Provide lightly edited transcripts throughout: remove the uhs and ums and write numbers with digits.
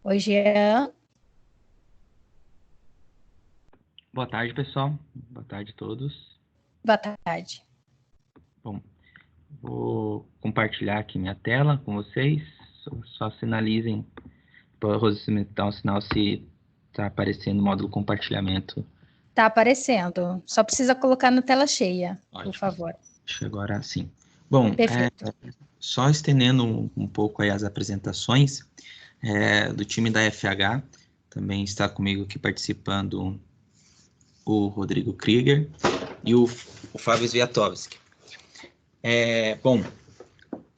Oi, Jean. Boa tarde, pessoal. Boa tarde a todos. Boa tarde. Bom, vou compartilhar aqui minha tela com vocês. Só sinalizem, para Rosy dar um sinal se está aparecendo o módulo compartilhamento. Tá aparecendo. Só precisa colocar na tela cheia, por Ótimo. favor. Deixa agora sim. Bom, Perfeito. só estendendo um pouco aí as apresentações do time da FH. Também está comigo aqui participando o Rodrigo Krieger e o Fábio Swiatowski. Bom,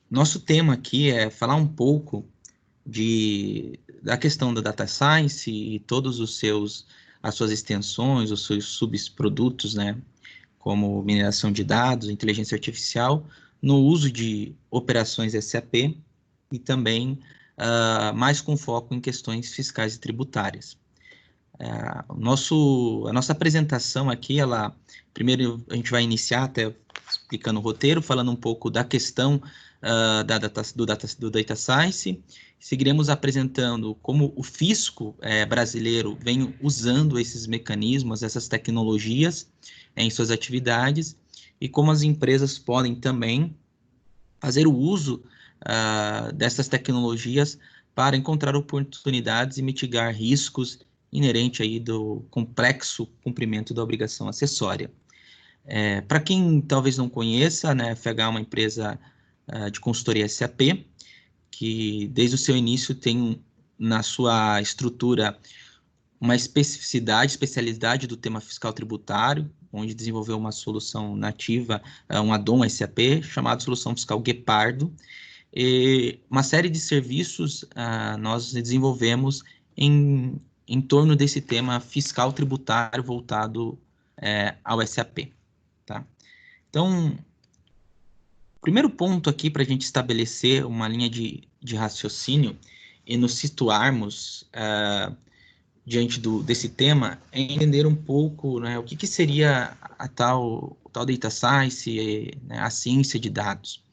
nosso tema aqui é falar um pouco da questão da data science e todos as suas extensões, os seus subprodutos, né, como mineração de dados, inteligência artificial, no uso de operações SAP e também mais com foco em questões fiscais e tributárias. A nossa apresentação aqui, primeiro a gente vai iniciar até explicando o roteiro, falando um pouco da questão do Data Science. Seguiremos apresentando como o fisco brasileiro vem usando esses mecanismos, essas tecnologias em suas atividades e como as empresas podem também fazer o uso dessas tecnologias para encontrar oportunidades e mitigar riscos inerente aí do complexo cumprimento da obrigação acessória. Para quem talvez não conheça, né, a FH é uma empresa de consultoria SAP, que desde o seu início tem na sua estrutura uma especialidade do tema fiscal tributário, onde desenvolveu uma solução nativa, um add-on SAP, chamado Solução Fiscal Guepardo, e uma série de serviços nós desenvolvemos em torno desse tema fiscal tributário voltado ao SAP. Tá? Então, o primeiro ponto aqui para a gente estabelecer uma linha de raciocínio e nos situarmos diante desse tema é entender um pouco, né, o que seria o tal data science, né, a ciência de dados.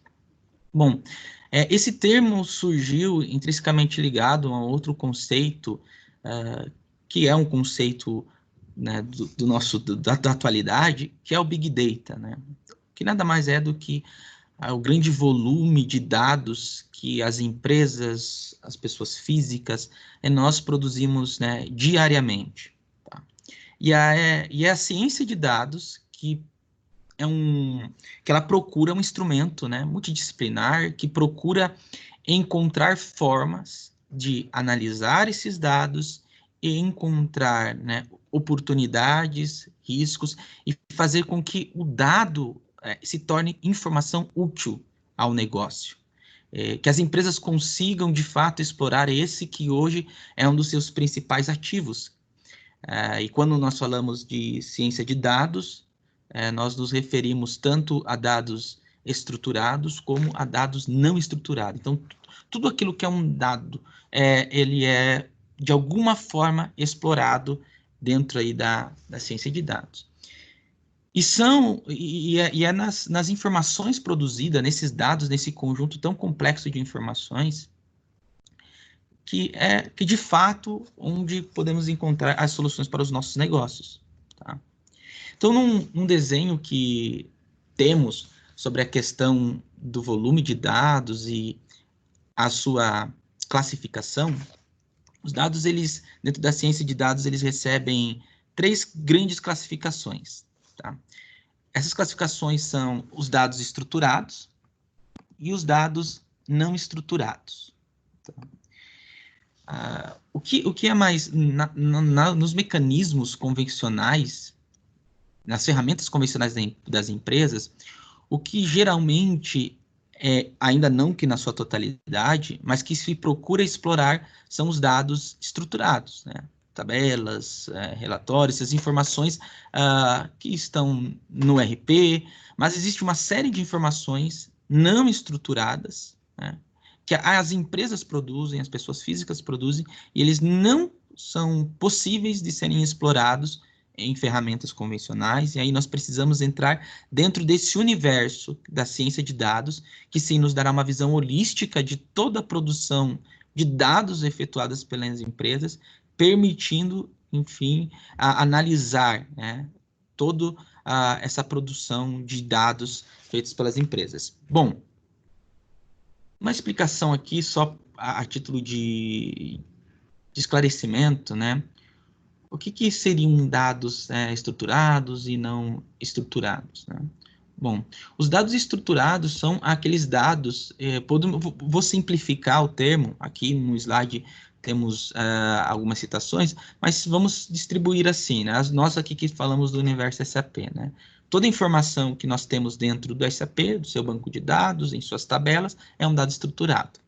Bom, esse termo surgiu intrinsecamente ligado a outro conceito, que é um conceito, né, da atualidade, que é o Big Data, né? Que nada mais é do que o grande volume de dados que as empresas, as pessoas físicas, nós produzimos, né, diariamente. Tá? E é a ciência de dados que que ela procura um instrumento, né, multidisciplinar que procura encontrar formas de analisar esses dados e encontrar, né, oportunidades, riscos e fazer com que o dado se torne informação útil ao negócio. Que as empresas consigam, de fato, explorar esse que hoje é um dos seus principais ativos. E quando nós falamos de ciência de dados, nós nos referimos tanto a dados estruturados como a dados não estruturados. Então, tudo aquilo que é um dado, ele é, de alguma forma, explorado dentro aí da ciência de dados. E é nas informações produzidas, nesses dados, nesse conjunto tão complexo de informações, que de fato, onde podemos encontrar as soluções para os nossos negócios. Tá? Então, num desenho que temos sobre a questão do volume de dados e a sua classificação, os dados, dentro da ciência de dados, eles recebem 3 grandes classificações. Tá? Essas classificações são os dados estruturados e os dados não estruturados. Tá? O que é mais... nos mecanismos convencionais, nas ferramentas convencionais das empresas, o que geralmente ainda não que na sua totalidade, mas que se procura explorar são os dados estruturados, né? Tabelas, relatórios, essas informações que estão no RP, mas existe uma série de informações não estruturadas, né, que as empresas produzem, as pessoas físicas produzem, e eles não são possíveis de serem explorados em ferramentas convencionais, e aí nós precisamos entrar dentro desse universo da ciência de dados, que sim nos dará uma visão holística de toda a produção de dados efetuados pelas empresas, permitindo, enfim, analisar, né, toda essa produção de dados feitos pelas empresas. Bom, uma explicação aqui só a título de esclarecimento, né? O que seriam dados estruturados e não estruturados, né? Bom, os dados estruturados são aqueles dados, vou simplificar o termo, aqui no slide temos algumas citações, mas vamos distribuir assim, né? Nós aqui que falamos do universo SAP, né? Toda informação que nós temos dentro do SAP, do seu banco de dados, em suas tabelas, é um dado estruturado.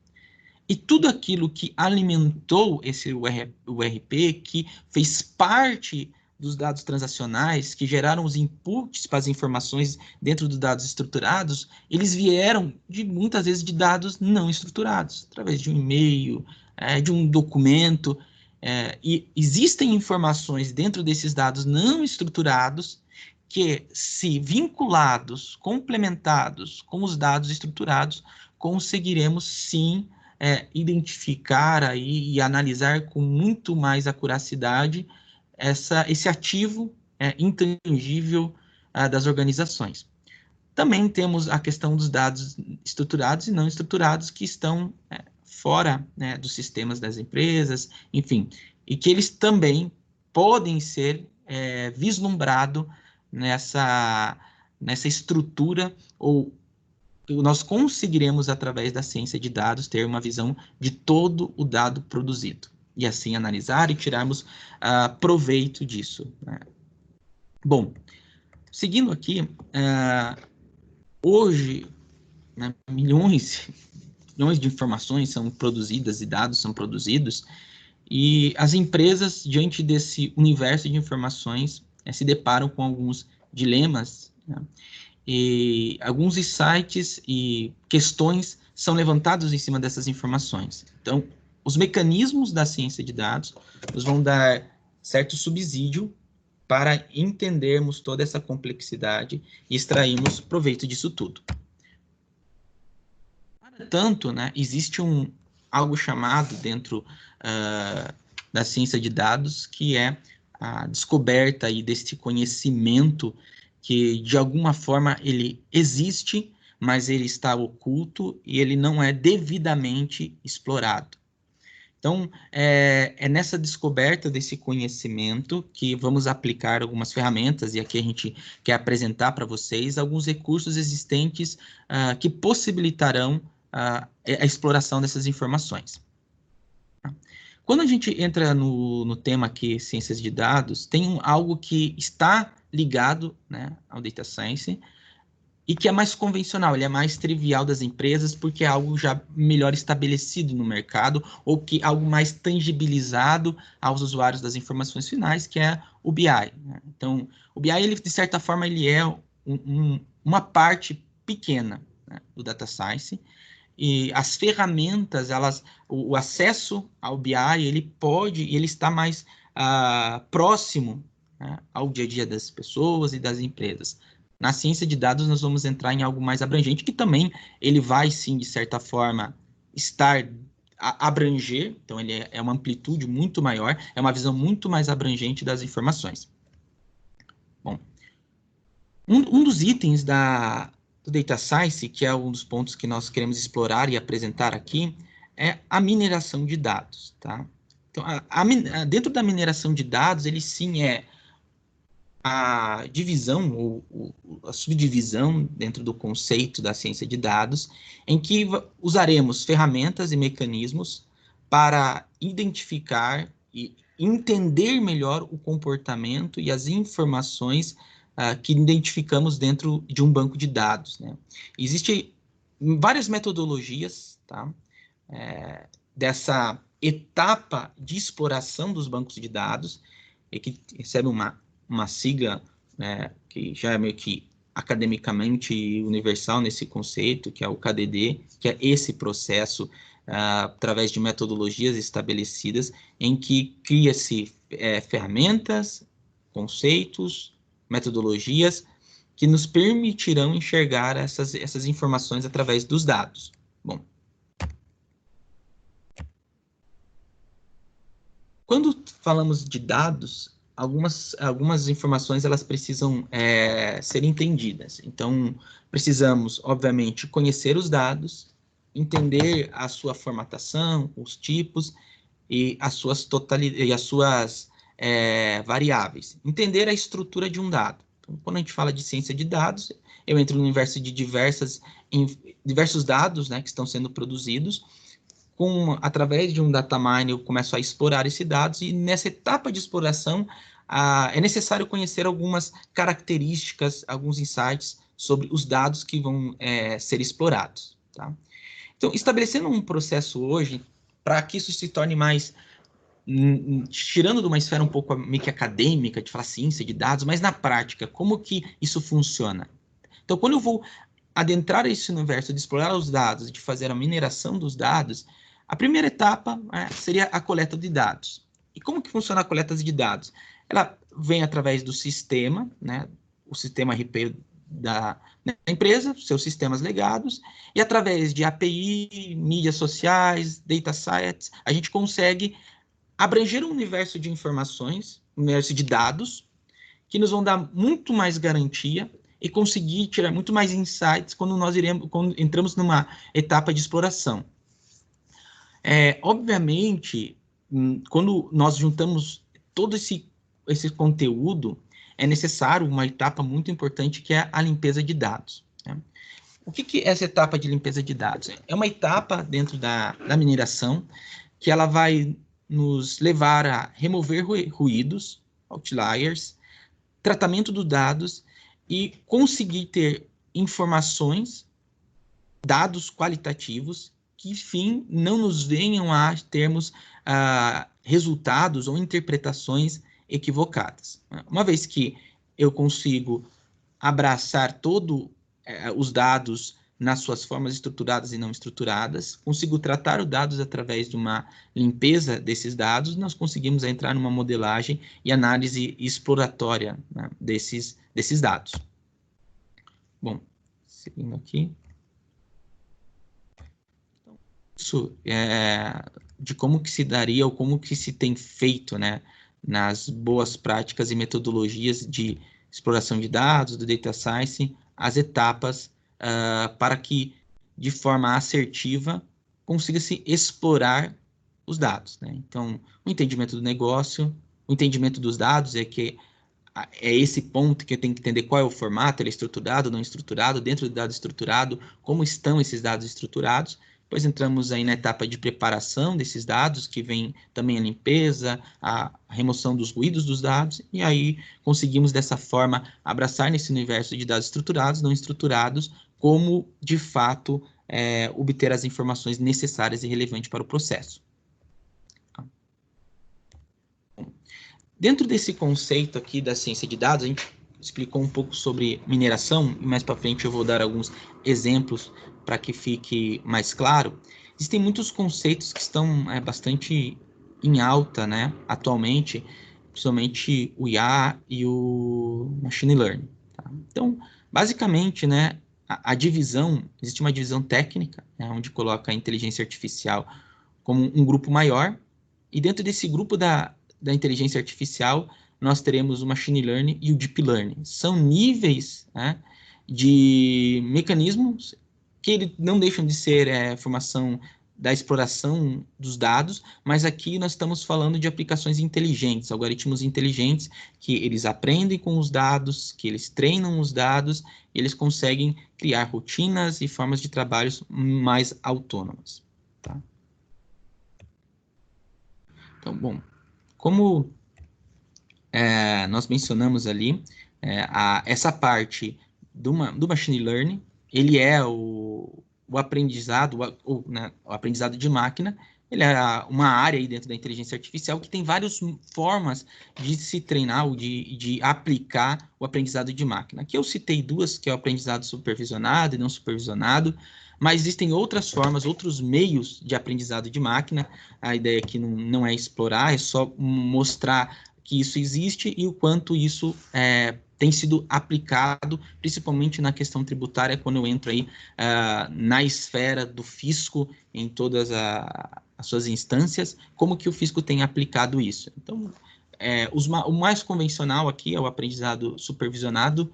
E tudo aquilo que alimentou esse URP, que fez parte dos dados transacionais, que geraram os inputs para as informações dentro dos dados estruturados, eles vieram muitas vezes de dados não estruturados, através de um e-mail, de um documento. E existem informações dentro desses dados não estruturados que, se vinculados, complementados com os dados estruturados, conseguiremos sim identificar aí e analisar com muito mais acuracidade esse ativo intangível das organizações. Também temos a questão dos dados estruturados e não estruturados que estão fora, né, dos sistemas das empresas, enfim, e que eles também podem ser vislumbrados nessa estrutura, ou nós conseguiremos, através da ciência de dados, ter uma visão de todo o dado produzido, e assim analisar e tirarmos proveito disso, né? Bom, seguindo aqui, hoje, né, milhões de informações são produzidas e dados são produzidos, e as empresas, diante desse universo de informações, se deparam com alguns dilemas, né? E alguns insights e questões são levantados em cima dessas informações. Então, os mecanismos da ciência de dados nos vão dar certo subsídio para entendermos toda essa complexidade e extrairmos proveito disso tudo. No entanto, né, existe algo chamado dentro da ciência de dados, que é a descoberta aí desse conhecimento que, de alguma forma, ele existe, mas ele está oculto e ele não é devidamente explorado. Então, é nessa descoberta desse conhecimento que vamos aplicar algumas ferramentas, e aqui a gente quer apresentar para vocês alguns recursos existentes que possibilitarão a exploração dessas informações. Quando a gente entra no tema aqui, ciências de dados, tem algo que está ligado, né, ao Data Science, e que é mais convencional, ele é mais trivial das empresas, porque é algo já melhor estabelecido no mercado, ou que algo mais tangibilizado aos usuários das informações finais, que é o BI, né? Então, o BI, ele, de certa forma, ele é uma parte pequena, né, do Data Science, e as ferramentas, o acesso ao BI, ele está mais próximo, né, ao dia a dia das pessoas e das empresas. Na ciência de dados, nós vamos entrar em algo mais abrangente, que também ele vai, sim, de certa forma, abranger, então ele é uma amplitude muito maior, é uma visão muito mais abrangente das informações. Bom, um dos itens do Data Science, que é um dos pontos que nós queremos explorar e apresentar aqui, é a mineração de dados, tá? Então, dentro da mineração de dados, ele sim é a divisão, ou a subdivisão dentro do conceito da ciência de dados, em que usaremos ferramentas e mecanismos para identificar e entender melhor o comportamento e as informações que identificamos dentro de um banco de dados, né? Existem várias metodologias, tá, dessa etapa de exploração dos bancos de dados, e que recebe uma sigla, né, que já é meio que academicamente universal nesse conceito, que é o KDD, que é esse processo através de metodologias estabelecidas, em que cria-se ferramentas, conceitos, metodologias que nos permitirão enxergar essas informações através dos dados. Bom, Quando falamos de dados, algumas informações elas precisam ser entendidas. Então, precisamos, obviamente, conhecer os dados, entender a sua formatação, os tipos e as suas variáveis. Entender a estrutura de um dado. Então, quando a gente fala de ciência de dados, eu entro no universo de diversos dados, né, que estão sendo produzidos. Através de um data mine, eu começo a explorar esses dados, e nessa etapa de exploração, é necessário conhecer algumas características, alguns insights sobre os dados que vão ser explorados. Tá? Então, estabelecendo um processo hoje, para que isso se torne mais, tirando de uma esfera um pouco meio que acadêmica, de falar ciência de dados, mas na prática, como que isso funciona? Então, quando eu vou adentrar esse universo de explorar os dados, de fazer a mineração dos dados, a primeira etapa seria a coleta de dados. E como que funciona a coleta de dados? Ela vem através do sistema, né, o sistema RP da empresa, seus sistemas legados, e através de API, mídias sociais, data science, a gente consegue abranger um universo de informações, um universo de dados, que nos vão dar muito mais garantia e conseguir tirar muito mais insights quando entramos numa etapa de exploração. Obviamente, quando nós juntamos todo esse conteúdo, é necessário uma etapa muito importante, que é a limpeza de dados. Né? O que é essa etapa de limpeza de dados? É uma etapa dentro da mineração que ela vai nos levar a remover ruídos, outliers, tratamento dos dados e conseguir ter informações, dados qualitativos, que, enfim, não nos venham a termos resultados ou interpretações equivocadas. Uma vez que eu consigo abraçar todos os dados nas suas formas estruturadas e não estruturadas, consigo tratar os dados através de uma limpeza desses dados, nós conseguimos entrar numa modelagem e análise exploratória, né, desses dados. Bom, seguindo aqui. Isso de como que se daria ou como que se tem feito, né, nas boas práticas e metodologias de exploração de dados, do data science, as etapas para que, de forma assertiva, consiga-se explorar os dados. Né? Então, o entendimento do negócio, o entendimento dos dados é esse ponto que eu tenho que entender qual é o formato, ele é estruturado, não estruturado, dentro do dado estruturado, como estão esses dados estruturados. Depois entramos aí na etapa de preparação desses dados, que vem também a limpeza, a remoção dos ruídos dos dados, e aí conseguimos dessa forma abraçar nesse universo de dados estruturados, não estruturados, como de fato obter as informações necessárias e relevantes para o processo. Dentro desse conceito aqui da ciência de dados, a gente explicou um pouco sobre mineração, e mais para frente eu vou dar alguns exemplos para que fique mais claro. Existem muitos conceitos que estão bastante em alta, né, atualmente, principalmente o IA e o Machine Learning. Tá? Então, basicamente, né, existe uma divisão técnica, né, onde coloca a inteligência artificial como um grupo maior, e dentro desse grupo da inteligência artificial, nós teremos o Machine Learning e o Deep Learning. São níveis, né, de mecanismos que não deixam de ser formação da exploração dos dados, mas aqui nós estamos falando de aplicações inteligentes, algoritmos inteligentes, que eles aprendem com os dados, que eles treinam os dados, e eles conseguem criar rotinas e formas de trabalho mais autônomas. Tá? Então, bom, como nós mencionamos ali, essa parte do Machine Learning, ele é o aprendizado, o aprendizado de máquina, ele é uma área aí dentro da inteligência artificial que tem várias formas de se treinar ou de aplicar o aprendizado de máquina. Aqui eu citei duas, que é o aprendizado supervisionado e não supervisionado, mas existem outras formas, outros meios de aprendizado de máquina. A ideia aqui não é explorar, é só mostrar que isso existe e o quanto isso tem sido aplicado, principalmente na questão tributária, quando eu entro aí na esfera do fisco, em todas as suas instâncias, como que o fisco tem aplicado isso. Então, o mais convencional aqui é o aprendizado supervisionado,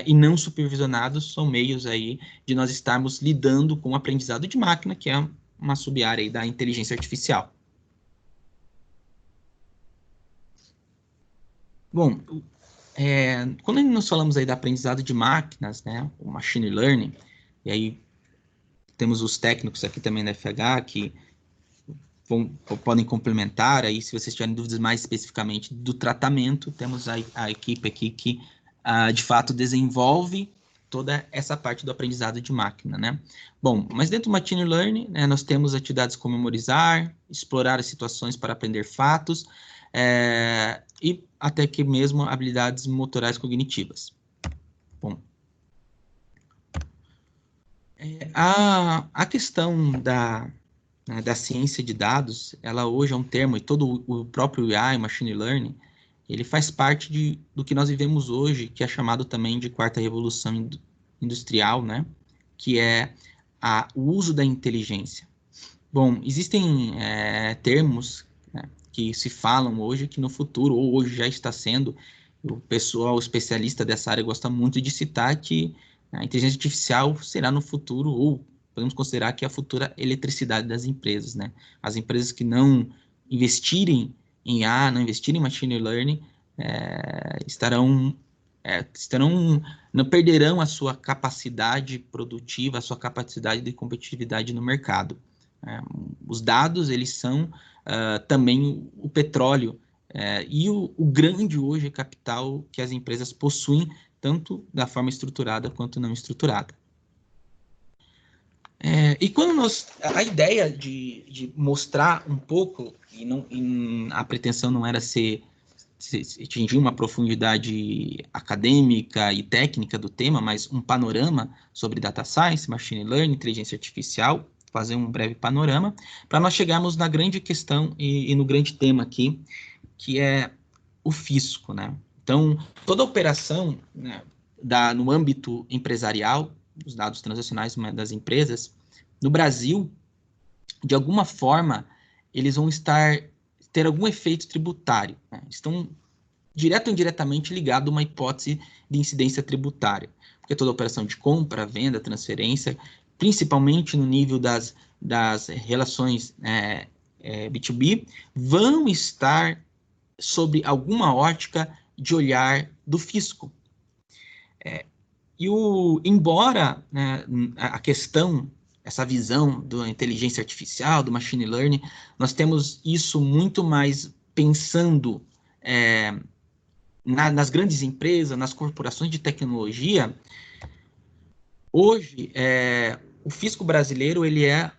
e não supervisionado são meios aí de nós estarmos lidando com o aprendizado de máquina, que é uma sub-área aí da inteligência artificial. Bom, quando nós falamos aí da aprendizado de máquinas, né, o machine learning, e aí temos os técnicos aqui também da FH que podem complementar aí, se vocês tiverem dúvidas mais especificamente do tratamento, temos a equipe aqui que de fato desenvolve toda essa parte do aprendizado de máquina, né? Bom, mas dentro do machine learning, né, nós temos atividades como memorizar, explorar as situações para aprender fatos, e até que mesmo habilidades motorais cognitivas. Bom, a questão da ciência de dados, ela hoje é um termo, e todo o próprio AI, Machine Learning, ele faz parte do que nós vivemos hoje, que é chamado também de quarta revolução industrial, né? Que é o uso da inteligência. Bom, existem termos, né, que se falam hoje, que no futuro, ou hoje já está sendo, o pessoal especialista dessa área gosta muito de citar que a inteligência artificial será no futuro, ou podemos considerar que é a futura eletricidade das empresas, né? As empresas que não investirem em IA, não investirem em machine learning, não perderão a sua capacidade produtiva, a sua capacidade de competitividade no mercado. Os dados, eles são também o petróleo e o grande hoje capital que as empresas possuem, tanto da forma estruturada quanto não estruturada. E quando a ideia de mostrar um pouco, a pretensão não era se atingir uma profundidade acadêmica e técnica do tema, mas um panorama sobre data science, machine learning, inteligência artificial, fazer um breve panorama, para nós chegarmos na grande questão e no grande tema aqui, que é o fisco, né? Então, toda operação, né, no âmbito empresarial, os dados transacionais das empresas, no Brasil, de alguma forma, eles vão ter algum efeito tributário, né? Estão direto ou indiretamente ligados a uma hipótese de incidência tributária, porque toda operação de compra, venda, transferência, principalmente no nível das relações B2B, vão estar sob alguma ótica de olhar do fisco. Embora, né, a questão, essa visão da inteligência artificial, do machine learning, nós temos isso muito mais pensando nas grandes empresas, nas corporações de tecnologia. Hoje, o fisco brasileiro, ele é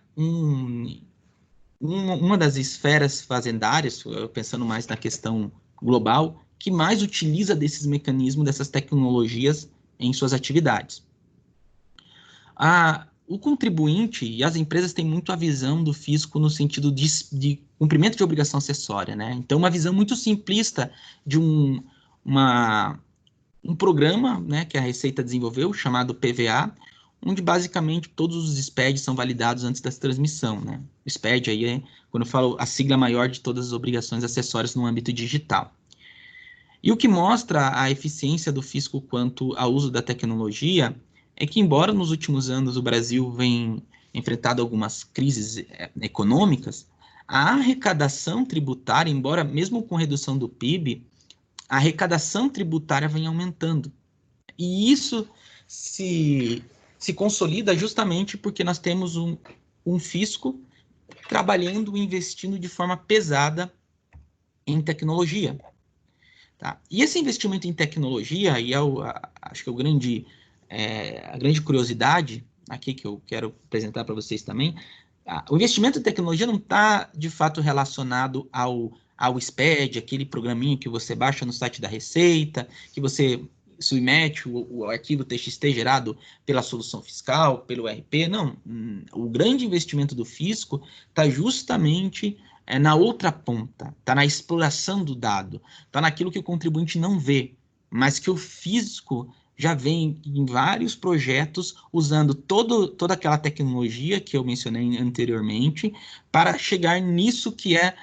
uma das esferas fazendárias, pensando mais na questão global, que mais utiliza desses mecanismos, dessas tecnologias em suas atividades. O contribuinte e as empresas têm muito a visão do fisco no sentido de cumprimento de obrigação acessória, né? Então, uma visão muito simplista de um programa, né, que a Receita desenvolveu, chamado PVA, onde basicamente todos os SPEDs são validados antes da transmissão, né? O SPED aí é, quando eu falo, a sigla maior de todas as obrigações acessórias no âmbito digital. E o que mostra a eficiência do fisco quanto ao uso da tecnologia é que, embora nos últimos anos o Brasil venha enfrentado algumas crises econômicas, a arrecadação tributária, embora mesmo com redução do PIB, a arrecadação tributária vem aumentando. E isso se consolida justamente porque nós temos um fisco trabalhando e investindo de forma pesada em tecnologia. Tá? E esse investimento em tecnologia, e acho que a grande curiosidade aqui que eu quero apresentar para vocês também, o investimento em tecnologia não está, de fato, relacionado ao SPED, aquele programinha que você baixa no site da Receita, que você submete o arquivo TXT gerado pela solução fiscal, pelo RP. Não, o grande investimento do fisco está justamente na outra ponta, está na exploração do dado, está naquilo que o contribuinte não vê, mas que o fisco já vem em vários projetos usando toda aquela tecnologia que eu mencionei anteriormente para chegar nisso que é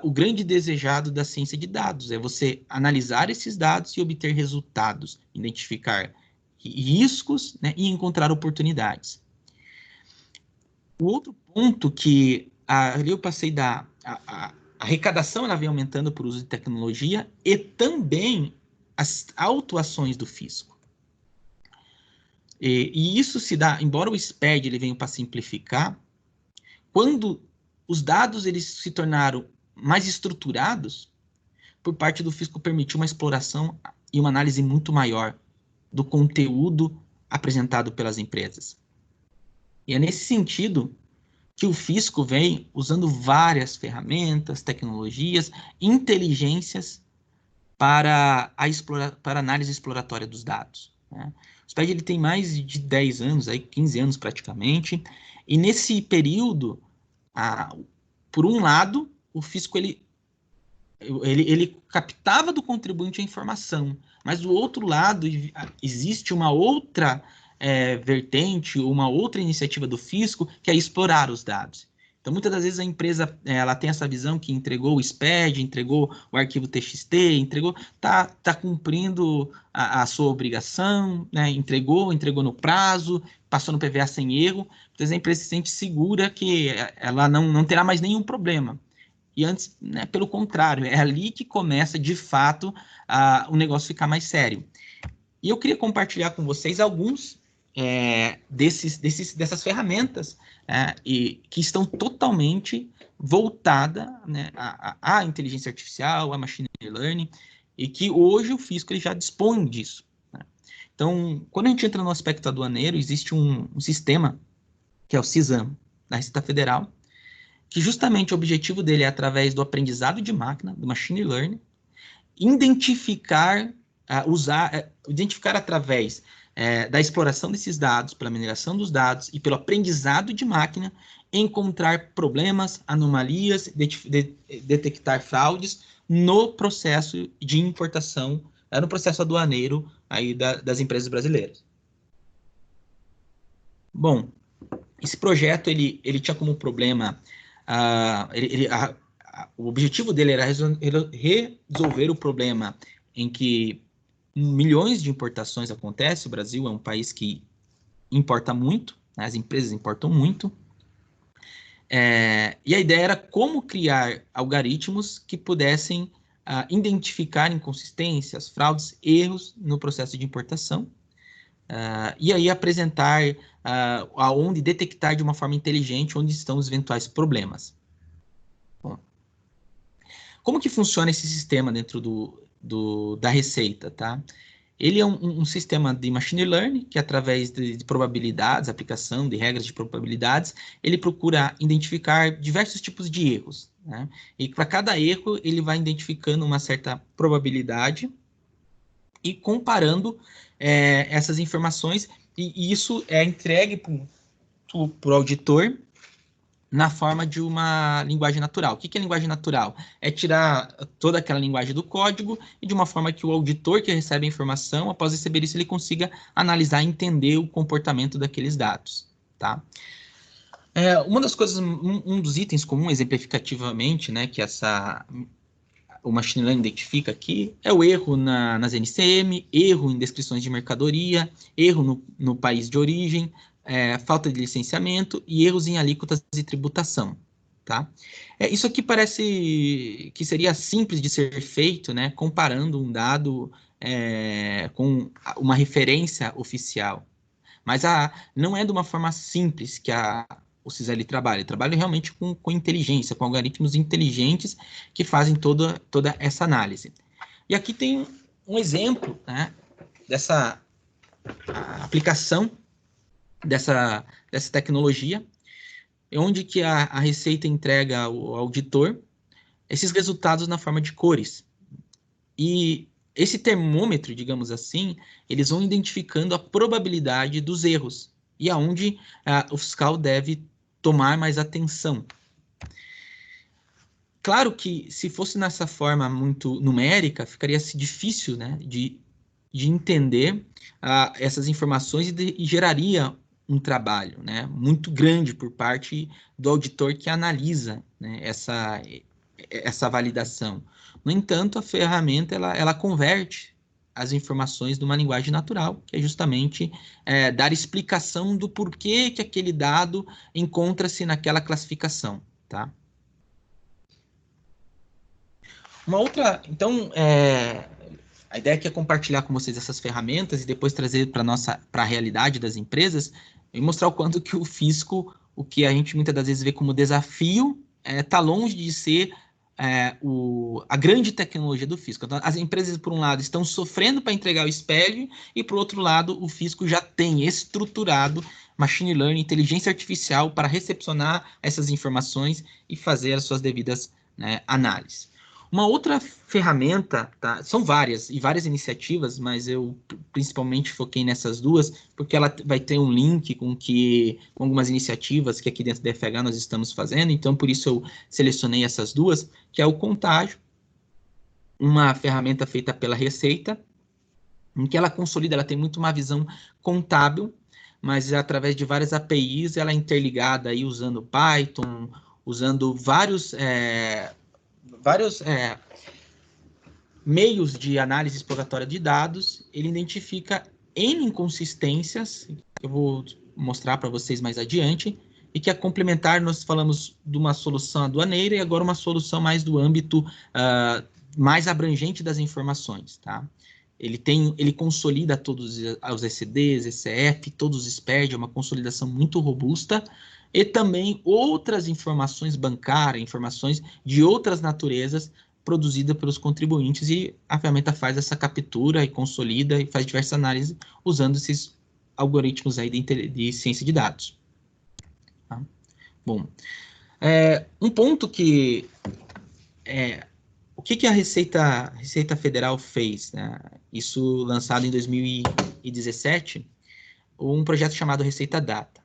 o grande desejado da ciência de dados, é você analisar esses dados e obter resultados, identificar riscos, né, e encontrar oportunidades. O outro ponto que ali eu passei a arrecadação, ela vem aumentando por uso de tecnologia e também as autuações do fisco. E isso se dá, embora o SPED ele venha para simplificar, quando os dados eles se tornaram mais estruturados, por parte do fisco permitiu uma exploração e uma análise muito maior do conteúdo apresentado pelas empresas. E é nesse sentido que o fisco vem usando várias ferramentas, tecnologias, inteligências para a análise exploratória dos dados, né? O SPED ele tem mais de 10 anos, aí 15 anos praticamente, e nesse período, por um lado, o fisco ele captava do contribuinte a informação, mas do outro lado existe uma outra vertente, uma outra iniciativa do fisco, que é explorar os dados. Então, muitas das vezes a empresa ela tem essa visão que entregou o SPED, entregou o arquivo TXT, tá cumprindo a sua obrigação, né? entregou no prazo, passou no PVA sem erro. Então, a empresa se sente segura que ela não terá mais nenhum problema. E antes, né, pelo contrário, é ali que começa, de fato, o negócio ficar mais sério. E eu queria compartilhar com vocês alguns dessas ferramentas e que estão totalmente voltadas, né, à inteligência artificial, à machine learning, e que hoje o fisco ele já dispõe disso, né? Então, quando a gente entra no aspecto aduaneiro, existe um sistema que é o CISAM, da Receita Federal, que justamente o objetivo dele é, através do aprendizado de máquina, do machine learning, identificar através da exploração desses dados, pela mineração dos dados e pelo aprendizado de máquina, encontrar problemas, anomalias, detectar fraudes no processo de importação, no processo aduaneiro aí das empresas brasileiras. Bom, esse projeto ele tinha como problema o objetivo dele era resolver o problema em que milhões de importações acontecem. O Brasil é um país que importa muito, né? As empresas importam muito. E a ideia era como criar algoritmos que pudessem identificar inconsistências, fraudes, erros no processo de importação. E aí apresentar aonde detectar de uma forma inteligente onde estão os eventuais problemas. Bom, como que funciona esse sistema dentro da Receita, tá? Ele é um sistema de machine learning que, através de probabilidades, aplicação de regras de probabilidades, ele procura identificar diversos tipos de erros, né? E para cada erro, ele vai identificando uma certa probabilidade e comparando essas informações, e isso é entregue para o auditor na forma de uma linguagem natural. O que é linguagem natural? É tirar toda aquela linguagem do código e de uma forma que o auditor que recebe a informação, após receber isso, ele consiga analisar e entender o comportamento daqueles dados, tá? Uma das coisas, um dos itens comuns, exemplificativamente, né, que o machine learning identifica aqui, é o erro nas NCM, erro em descrições de mercadoria, erro no país de origem, falta de licenciamento e erros em alíquotas de tributação, tá? Isso aqui parece que seria simples de ser feito, né, comparando um dado com uma referência oficial, mas não é de uma forma simples que o CISA trabalha. Ele trabalha realmente com inteligência, com algoritmos inteligentes que fazem toda essa análise. E aqui tem um exemplo, né, dessa aplicação dessa tecnologia, onde que a Receita entrega ao auditor esses resultados na forma de cores. E esse termômetro, digamos assim, eles vão identificando a probabilidade dos erros e aonde o fiscal deve tomar mais atenção. Claro que se fosse nessa forma muito numérica, ficaria difícil, né, de entender essas informações e geraria um trabalho, né, muito grande por parte do auditor que analisa, né, essa validação. No entanto, a ferramenta ela converte as informações numa linguagem natural, que é justamente dar explicação do porquê que aquele dado encontra-se naquela classificação, tá? Uma outra, então, a ideia aqui é compartilhar com vocês essas ferramentas e depois trazer para a realidade das empresas e mostrar o quanto que o fisco, o que a gente muitas das vezes vê como desafio, está longe de ser a grande tecnologia do fisco. Então, as empresas, por um lado, estão sofrendo para entregar o espelho e, por outro lado, o fisco já tem estruturado machine learning, inteligência artificial para recepcionar essas informações e fazer as suas devidas, né, análises. Uma outra ferramenta, tá? São várias e várias iniciativas, mas eu principalmente foquei nessas duas, porque ela vai ter um link com algumas iniciativas que aqui dentro da FH nós estamos fazendo, então por isso eu selecionei essas duas, que é o Contágio, uma ferramenta feita pela Receita, em que ela consolida, ela tem muito uma visão contábil, mas através de várias APIs, ela é interligada aí usando Python, usando vários meios de análise exploratória de dados, ele identifica N inconsistências, que eu vou mostrar para vocês mais adiante, e que a complementar nós falamos de uma solução aduaneira e agora uma solução mais do âmbito mais abrangente das informações, tá? Ele consolida todos os ECDs, ECF, todos os SPED, é uma consolidação muito robusta, e também outras informações bancárias, informações de outras naturezas produzidas pelos contribuintes, e a ferramenta faz essa captura e consolida e faz diversas análises usando esses algoritmos aí de ciência de dados. Tá? Bom, um ponto que o que a Receita Federal fez, né? Isso lançado em 2017, um projeto chamado Receita Data.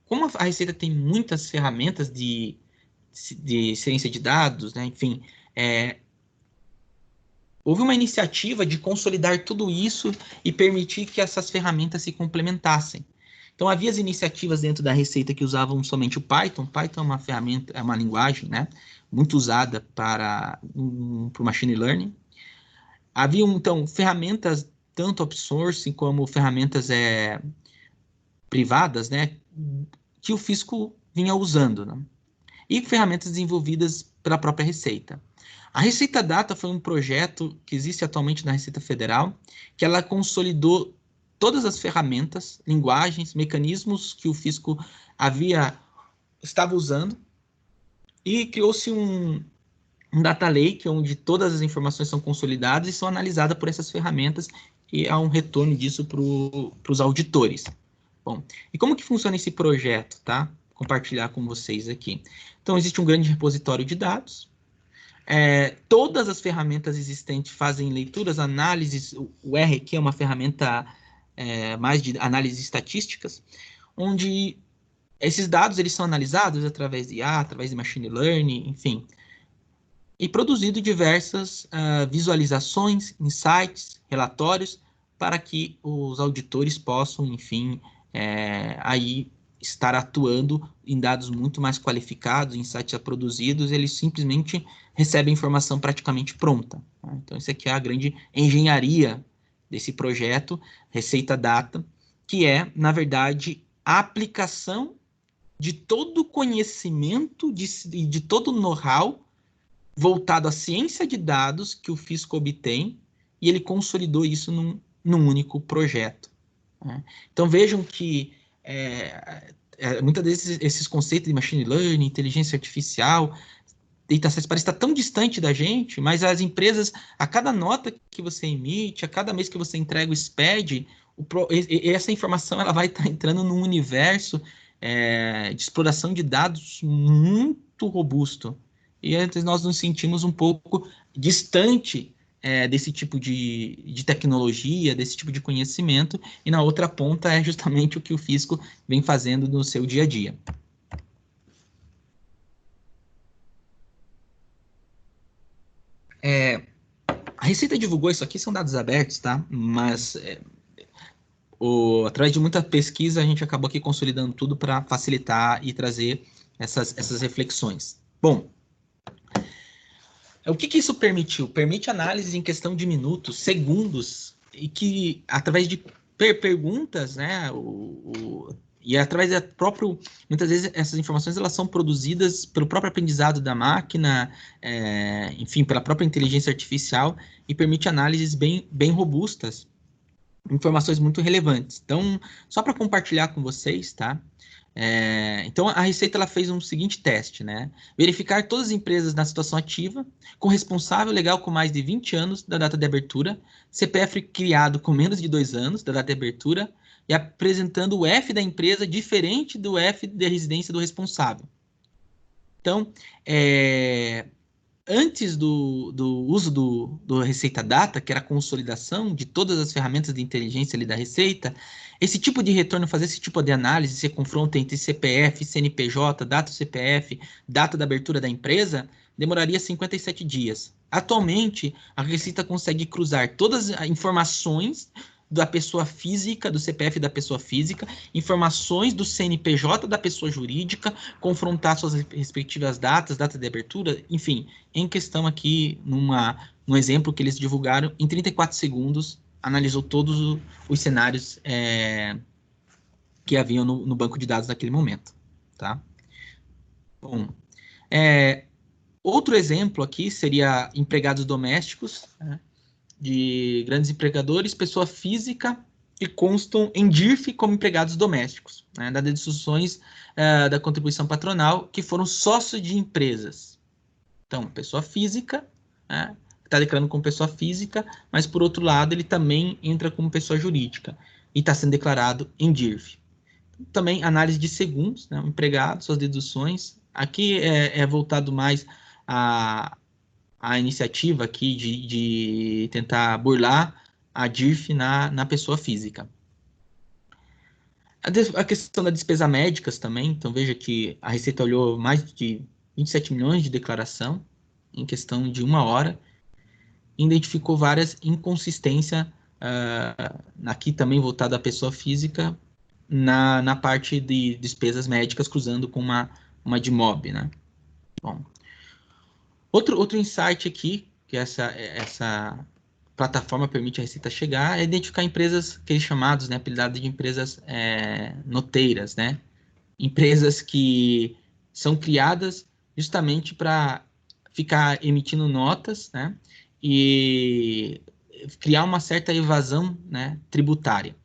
Como a Receita tem muitas ferramentas de ciência de dados, né? Enfim, houve uma iniciativa de consolidar tudo isso e permitir que essas ferramentas se complementassem. Então, havia as iniciativas dentro da Receita que usavam somente o Python. Python é uma ferramenta, é uma linguagem, né, muito usada para o machine learning. Havia, então, ferramentas, tanto open source como ferramentas privadas, né, que o fisco vinha usando, né? E ferramentas desenvolvidas pela própria Receita. A Receita Data foi um projeto que existe atualmente na Receita Federal, que ela consolidou todas as ferramentas, linguagens, mecanismos que o fisco estava usando, e criou-se um data lake, onde todas as informações são consolidadas e são analisadas por essas ferramentas, e há um retorno disso para os auditores. Bom, e como que funciona esse projeto, tá? Vou compartilhar com vocês aqui. Então, existe um grande repositório de dados. Todas as ferramentas existentes fazem leituras, análises. O R aqui é uma ferramenta mais de análise estatísticas, onde esses dados eles são analisados através de IA, através de machine learning, enfim, e produzido diversas visualizações, insights, relatórios, para que os auditores possam, enfim, aí estar atuando em dados muito mais qualificados, insights produzidos, eles simplesmente recebem informação praticamente pronta. Tá? Então, isso aqui é a grande engenharia desse projeto, Receita Data, que é, na verdade, a aplicação de todo o conhecimento, de todo o know-how voltado à ciência de dados que o fisco obtém, e ele consolidou isso num único projeto. Né? Então, vejam que muitas vezes esses conceitos de machine learning, inteligência artificial, data science parece estar tão distante da gente, mas as empresas, a cada nota que você emite, a cada mês que você entrega o SPED, essa informação ela vai estar entrando num universo de exploração de dados muito robusto. E antes nós nos sentimos um pouco distante desse tipo de tecnologia, desse tipo de conhecimento, e na outra ponta é justamente o que o fisco vem fazendo no seu dia a dia. A Receita divulgou isso aqui, são dados abertos, tá? Mas através de muita pesquisa, a gente acabou aqui consolidando tudo para facilitar e trazer essas reflexões. Bom, o que isso permitiu? Permite análise em questão de minutos, segundos, e que, através de perguntas, né, e através da própria... Muitas vezes essas informações elas são produzidas pelo próprio aprendizado da máquina, enfim, pela própria inteligência artificial, e permite análises bem robustas, informações muito relevantes. Então, só para compartilhar com vocês, tá? Então, a Receita ela fez um seguinte teste, né? Verificar todas as empresas na situação ativa, com responsável legal com mais de 20 anos da data de abertura, CPF criado com menos de 2 anos da data de abertura, e apresentando o F da empresa diferente do F de residência do responsável. Então, antes do uso do Receita Data, que era a consolidação de todas as ferramentas de inteligência ali da Receita, esse tipo de retorno, fazer esse tipo de análise, esse confronto entre CPF, CNPJ, data do CPF, data da abertura da empresa, demoraria 57 dias. Atualmente, a Receita consegue cruzar todas as informações da pessoa física, do CPF da pessoa física, informações do CNPJ da pessoa jurídica, confrontar suas respectivas datas, data de abertura, enfim, em questão aqui, num exemplo que eles divulgaram, em 34 segundos, analisou todos os cenários que haviam no banco de dados naquele momento, tá? Bom, outro exemplo aqui seria empregados domésticos, né? De grandes empregadores, pessoa física, que constam em DIRF como empregados domésticos, né, das deduções da contribuição patronal, que foram sócios de empresas. Então, pessoa física, né, está declarando como pessoa física, mas, por outro lado, ele também entra como pessoa jurídica e está sendo declarado em DIRF. Também análise de segundos, né, empregado, suas deduções. Aqui é voltado mais a iniciativa aqui de tentar burlar a DIRF na pessoa física. A questão da despesa médicas também, então veja que a Receita olhou mais de 27 milhões de declaração em questão de 1 hora, e identificou várias inconsistências, aqui também voltado à pessoa física, na parte de despesas médicas, cruzando com uma de MOB, né? Bom, outro insight aqui, que essa plataforma permite a Receita chegar, é identificar empresas que eles chamados, né, apelidados de empresas noteiras, né? Empresas que são criadas justamente para ficar emitindo notas, né? E criar uma certa evasão, né, tributária.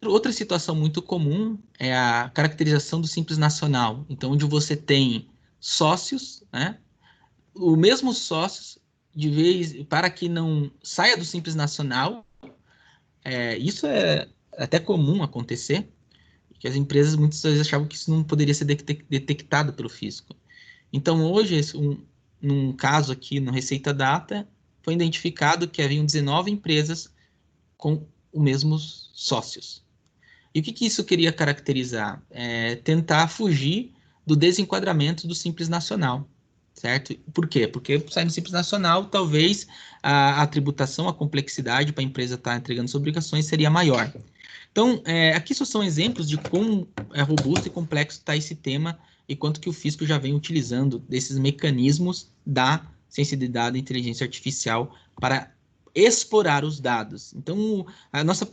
Outra situação muito comum é a caracterização do Simples Nacional. Então, onde você tem sócios, né? O mesmo sócios, de vez para que não saia do Simples Nacional, isso é até comum acontecer, que as empresas muitas vezes achavam que isso não poderia ser detectado pelo fisco. Então, hoje, num caso aqui no Receita Data, foi identificado que haviam 19 empresas com os mesmos sócios. E o que isso queria caracterizar? Tentar fugir do desenquadramento do Simples Nacional, certo? Por quê? Porque sai no Simples Nacional, talvez a tributação, a complexidade para a empresa estar entregando suas obrigações seria maior. Então, aqui só são exemplos de como robusto e complexo está esse tema e quanto que o fisco já vem utilizando desses mecanismos da ciência de dados e inteligência artificial para explorar os dados. Então,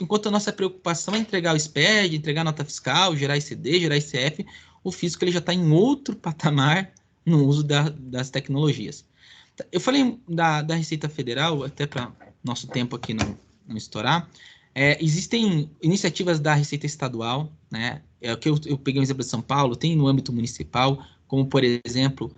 enquanto a nossa preocupação é entregar o SPED, entregar a nota fiscal, gerar ICD, gerar ICF, o fisco ele já está em outro patamar no uso das tecnologias. Eu falei da Receita Federal, até para nosso tempo aqui não estourar. Existem iniciativas da Receita Estadual, né? Que eu peguei um exemplo de São Paulo, tem no âmbito municipal, como, por exemplo,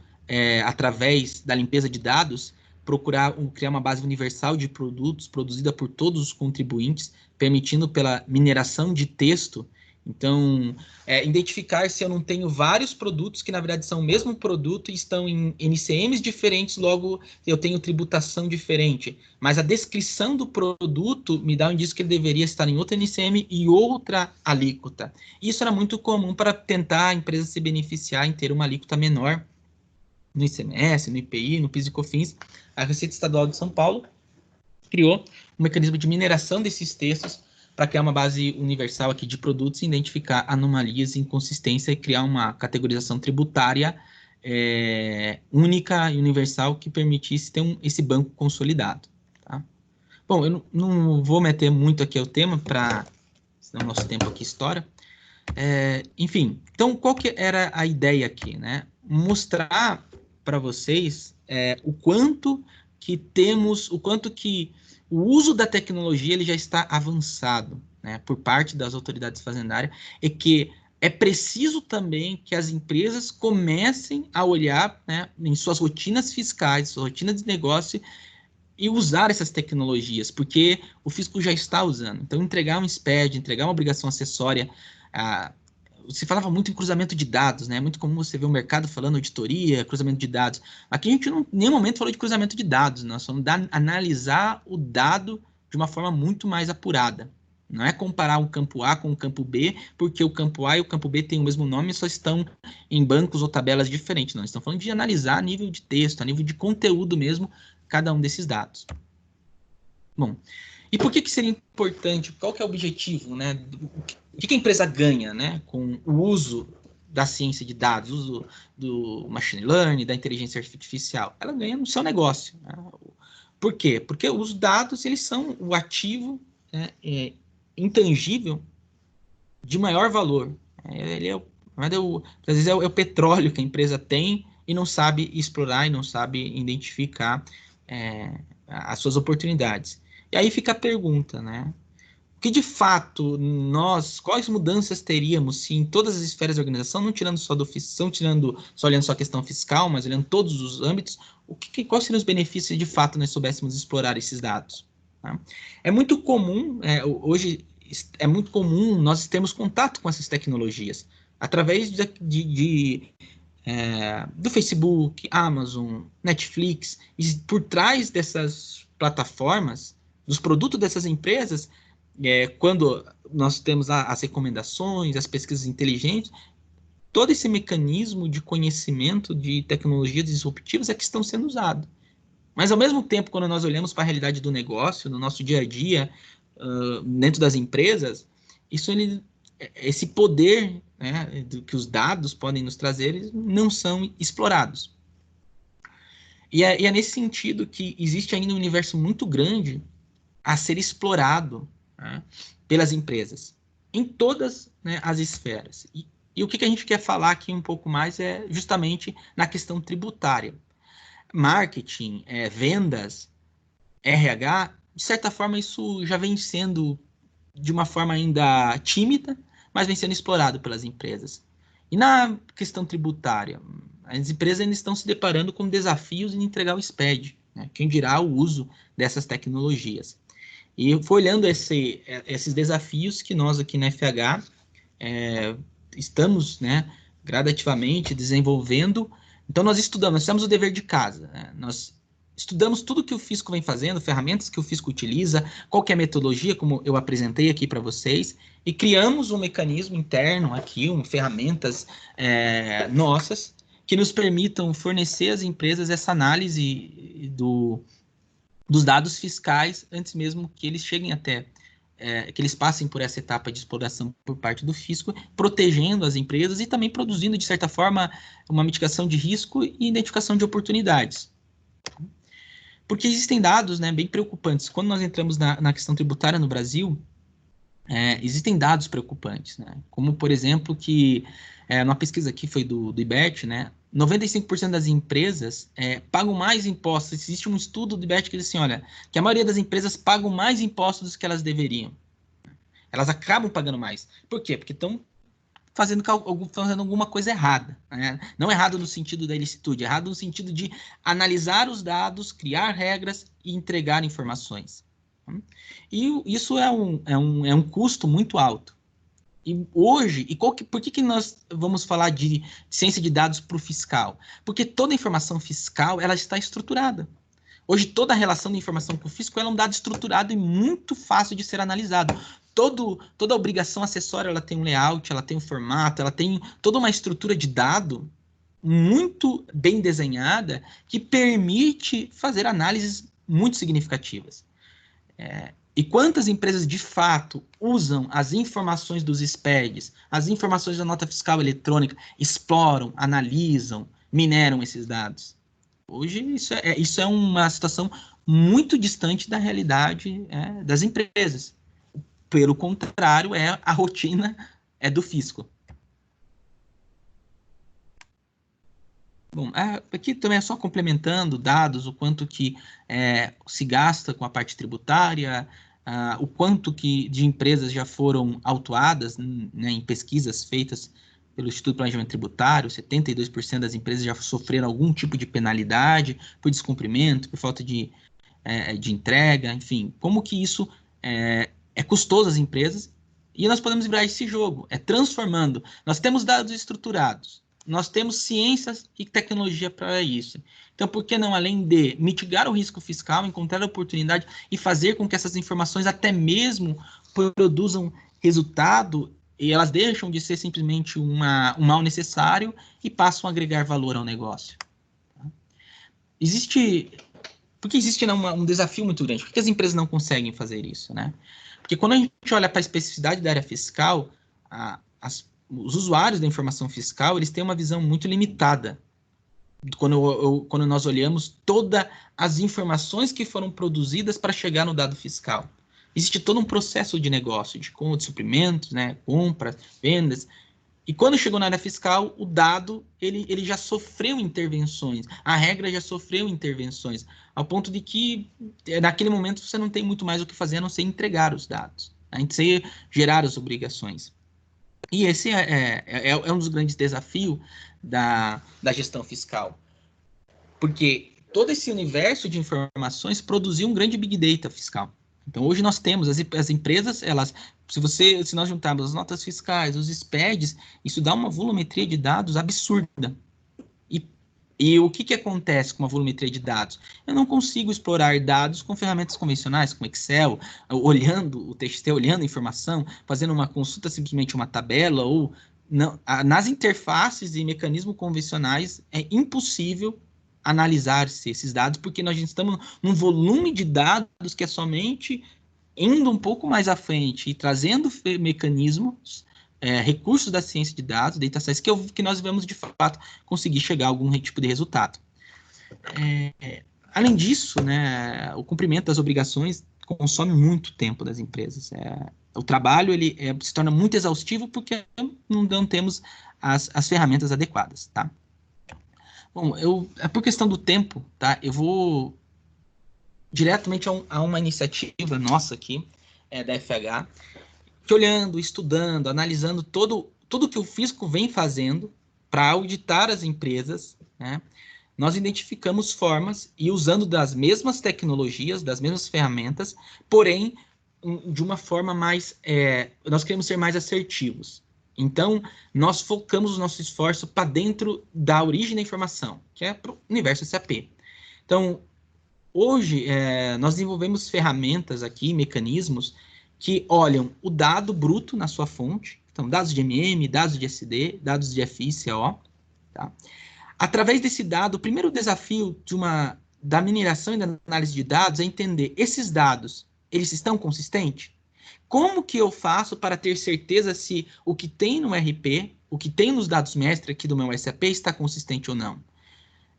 através da limpeza de dados, procurar criar uma base universal de produtos produzida por todos os contribuintes, permitindo pela mineração de texto. Então, identificar se eu não tenho vários produtos que, na verdade, são o mesmo produto e estão em NCMs diferentes, logo eu tenho tributação diferente. Mas a descrição do produto me dá um indício que ele deveria estar em outra NCM e outra alíquota. Isso era muito comum para tentar a empresa se beneficiar em ter uma alíquota menor no ICMS, no IPI, no PIS e COFINS, a Receita Estadual de São Paulo criou um mecanismo de mineração desses textos para criar uma base universal aqui de produtos, identificar anomalias e inconsistência e criar uma categorização tributária única e universal que permitisse ter esse banco consolidado. Tá? Bom, eu não vou meter muito aqui o tema, senão o nosso tempo aqui estoura. Enfim, então qual que era a ideia aqui, né? Mostrar para vocês o quanto que o uso da tecnologia ele já está avançado, né, por parte das autoridades fazendárias, e que é preciso também que as empresas comecem a olhar, né, em suas rotinas fiscais, suas rotinas de negócio, e usar essas tecnologias, porque o fisco já está usando. Então, entregar um SPED, entregar uma obrigação acessória, se falava muito em cruzamento de dados, né? É muito comum você ver o mercado falando auditoria, cruzamento de dados. Aqui a gente não, em nenhum momento falou de cruzamento de dados, nós vamos analisar o dado de uma forma muito mais apurada. Não é comparar um campo A com o campo B, porque o campo A e o campo B têm o mesmo nome e só estão em bancos ou tabelas diferentes. Não, estamos falando de analisar a nível de texto, a nível de conteúdo mesmo, cada um desses dados. Bom, e por que seria importante? Qual que é o objetivo, né? O que a empresa ganha, né, com o uso da ciência de dados, uso do machine learning, da inteligência artificial? Ela ganha no seu negócio. Né? Por quê? Porque os dados eles são o ativo, né, intangível de maior valor. Ele às vezes é o petróleo que a empresa tem e não sabe explorar e não sabe identificar as suas oportunidades. E aí fica a pergunta, né? Que de fato quais mudanças teríamos se em todas as esferas da organização, não tirando só olhando só a questão fiscal, mas olhando todos os âmbitos, quais seriam os benefícios se de fato nós soubéssemos explorar esses dados? Tá? É muito comum, hoje é muito comum nós termos contato com essas tecnologias através do Facebook, Amazon, Netflix, e por trás dessas plataformas, dos produtos dessas empresas, quando nós temos as recomendações, as pesquisas inteligentes, todo esse mecanismo de conhecimento de tecnologias disruptivas é que estão sendo usados. Mas, ao mesmo tempo, quando nós olhamos para a realidade do negócio, no nosso dia a dia, dentro das empresas, esse poder, né, que os dados podem nos trazer, eles não são explorados. E é nesse sentido que existe ainda um universo muito grande a ser explorado, né, pelas empresas, em todas, né, as esferas. E o que a gente quer falar aqui um pouco mais é justamente na questão tributária. Marketing, vendas, RH, de certa forma isso já vem sendo de uma forma ainda tímida, mas vem sendo explorado pelas empresas. E na questão tributária, as empresas ainda estão se deparando com desafios em entregar o SPED, né? Quem dirá o uso dessas tecnologias. E foi olhando esses desafios que nós aqui na FH estamos, né, gradativamente desenvolvendo. Então nós fizemos o dever de casa, né? Nós estudamos tudo que o fisco vem fazendo, ferramentas que o fisco utiliza, qual que é a metodologia, como eu apresentei aqui para vocês, e criamos um mecanismo interno aqui, ferramentas nossas, que nos permitam fornecer às empresas essa análise dos dados fiscais antes mesmo que eles cheguem que eles passem por essa etapa de exploração por parte do fisco, protegendo as empresas e também produzindo, de certa forma, uma mitigação de risco e identificação de oportunidades. Porque existem dados, né, bem preocupantes. Quando nós entramos na questão tributária no Brasil, existem dados preocupantes, né? Como, por exemplo, que numa pesquisa aqui foi do IBET, né, 95% das empresas pagam mais impostos. Existe um estudo do IBET que diz assim, olha, que a maioria das empresas pagam mais impostos do que elas deveriam. Elas acabam pagando mais. Por quê? Porque estão fazendo alguma coisa errada, né? Não errado no sentido da ilicitude, errado no sentido de analisar os dados, criar regras e entregar informações. E isso é um custo muito alto. E hoje, por que nós vamos falar de ciência de dados para o fiscal? Porque toda a informação fiscal ela está estruturada. Hoje, toda a relação de informação com o fisco é um dado estruturado e muito fácil de ser analisado. Toda obrigação acessória ela tem um layout, ela tem um formato, ela tem toda uma estrutura de dado muito bem desenhada que permite fazer análises muito significativas. E quantas empresas, de fato, usam as informações dos SPEDs, as informações da nota fiscal eletrônica, exploram, analisam, mineram esses dados? Hoje, isso é uma situação muito distante da realidade das empresas. Pelo contrário, a rotina do fisco. Bom, aqui também é só complementando dados, o quanto que se gasta com a parte tributária, o quanto que de empresas já foram autuadas, né, em pesquisas feitas pelo Instituto de Planejamento Tributário. 72% das empresas já sofreram algum tipo de penalidade por descumprimento, por falta de entrega, enfim. Como que isso é custoso às empresas, e nós podemos virar esse jogo, transformando. Nós temos dados estruturados, nós temos ciências e tecnologia para isso. Então, por que não, além de mitigar o risco fiscal, encontrar a oportunidade e fazer com que essas informações até mesmo produzam resultado, e elas deixam de ser simplesmente um mal necessário e passam a agregar valor ao negócio? Porque existe, né, um desafio muito grande. Por que as empresas não conseguem fazer isso, né? Porque quando a gente olha para a especificidade da área fiscal, os usuários da informação fiscal, eles têm uma visão muito limitada quando nós olhamos todas as informações que foram produzidas para chegar no dado fiscal. Existe todo um processo de negócio, de suprimentos, né, compras, vendas. E quando chegou na área fiscal, o dado ele já sofreu intervenções, a regra já sofreu intervenções, ao ponto de que, naquele momento, você não tem muito mais o que fazer a não ser entregar os dados, a não ser gerar as obrigações. E esse é um dos grandes desafios da gestão fiscal, porque todo esse universo de informações produziu um grande big data fiscal. Então, hoje nós temos as empresas, se nós juntarmos as notas fiscais, os SPEDs, isso dá uma volumetria de dados absurda. E o que acontece com uma volumetria de dados? Eu não consigo explorar dados com ferramentas convencionais, como Excel, olhando o TXT, olhando a informação, fazendo uma consulta, simplesmente uma tabela, ou não, nas interfaces e mecanismos convencionais é impossível analisar esses dados, porque nós estamos num volume de dados que é somente indo um pouco mais à frente e trazendo mecanismos, recursos da ciência de dados, data science, que nós vamos, de fato, conseguir chegar a algum tipo de resultado. Além disso, né, o cumprimento das obrigações consome muito tempo das empresas. O trabalho se torna muito exaustivo porque não temos as ferramentas adequadas, tá? Bom, por questão do tempo, tá? Eu vou diretamente a uma iniciativa nossa aqui, da FH, que olhando, estudando, analisando tudo que o fisco vem fazendo para auditar as empresas, né, nós identificamos formas e usando das mesmas tecnologias, das mesmas ferramentas, porém, de uma forma mais... nós queremos ser mais assertivos. Então, nós focamos o nosso esforço para dentro da origem da informação, que é para o universo SAP. Então, hoje, nós desenvolvemos ferramentas aqui, mecanismos, que olham o dado bruto na sua fonte, então dados de MM, dados de SD, dados de FI, CO, tá? Através desse dado, o primeiro desafio da mineração e da análise de dados é entender esses dados, eles estão consistentes? Como que eu faço para ter certeza se o que tem no RP, o que tem nos dados mestre aqui do meu SAP está consistente ou não?